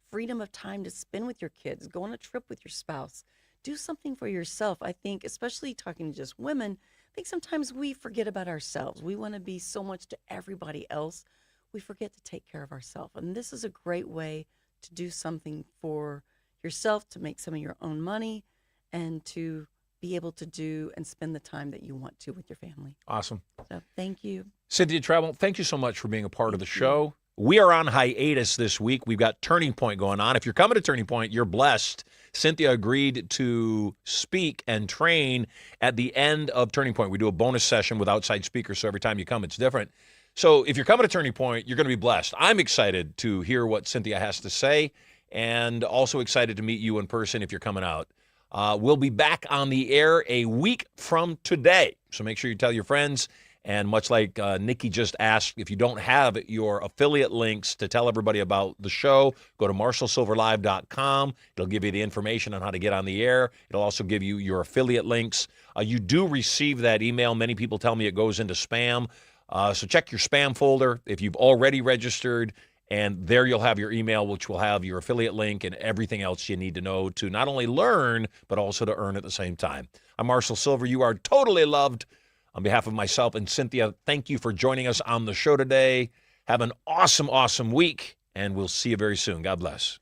freedom of time to spend with your kids, go on a trip with your spouse, do something for yourself. I think, especially talking to just women, I think sometimes we forget about ourselves. We want to be so much to everybody else. We forget to take care of ourselves. And this is a great way to do something for yourself, to make some of your own money, and to be able to do and spend the time that you want to with your family. Awesome. So thank you. Cynthia Trammell, thank you so much for being a part of the show. We are on hiatus this week. We've got Turning Point going on. If you're coming to Turning Point, you're blessed. Cynthia agreed to speak and train at the end of Turning Point. We do a bonus session with outside speakers, so every time you come, it's different. So if you're coming to Turning Point, you're going to be blessed. I'm excited to hear what Cynthia has to say, and also excited to meet you in person if you're coming out. We'll be back on the air a week from today, so make sure you tell your friends. And much like Nikki just asked, if you don't have your affiliate links to tell everybody about the show, go to MarshallSilverLive.com. It'll give you the information on how to get on the air. It'll also give you your affiliate links. You do receive that email. Many people tell me it goes into spam. So check your spam folder if you've already registered, and there you'll have your email, which will have your affiliate link and everything else you need to know to not only learn, but also to earn at the same time. I'm Marshall Silver. You are totally loved. On behalf of myself and Cynthia, thank you for joining us on the show today. Have an awesome, awesome week, and we'll see you very soon. God bless.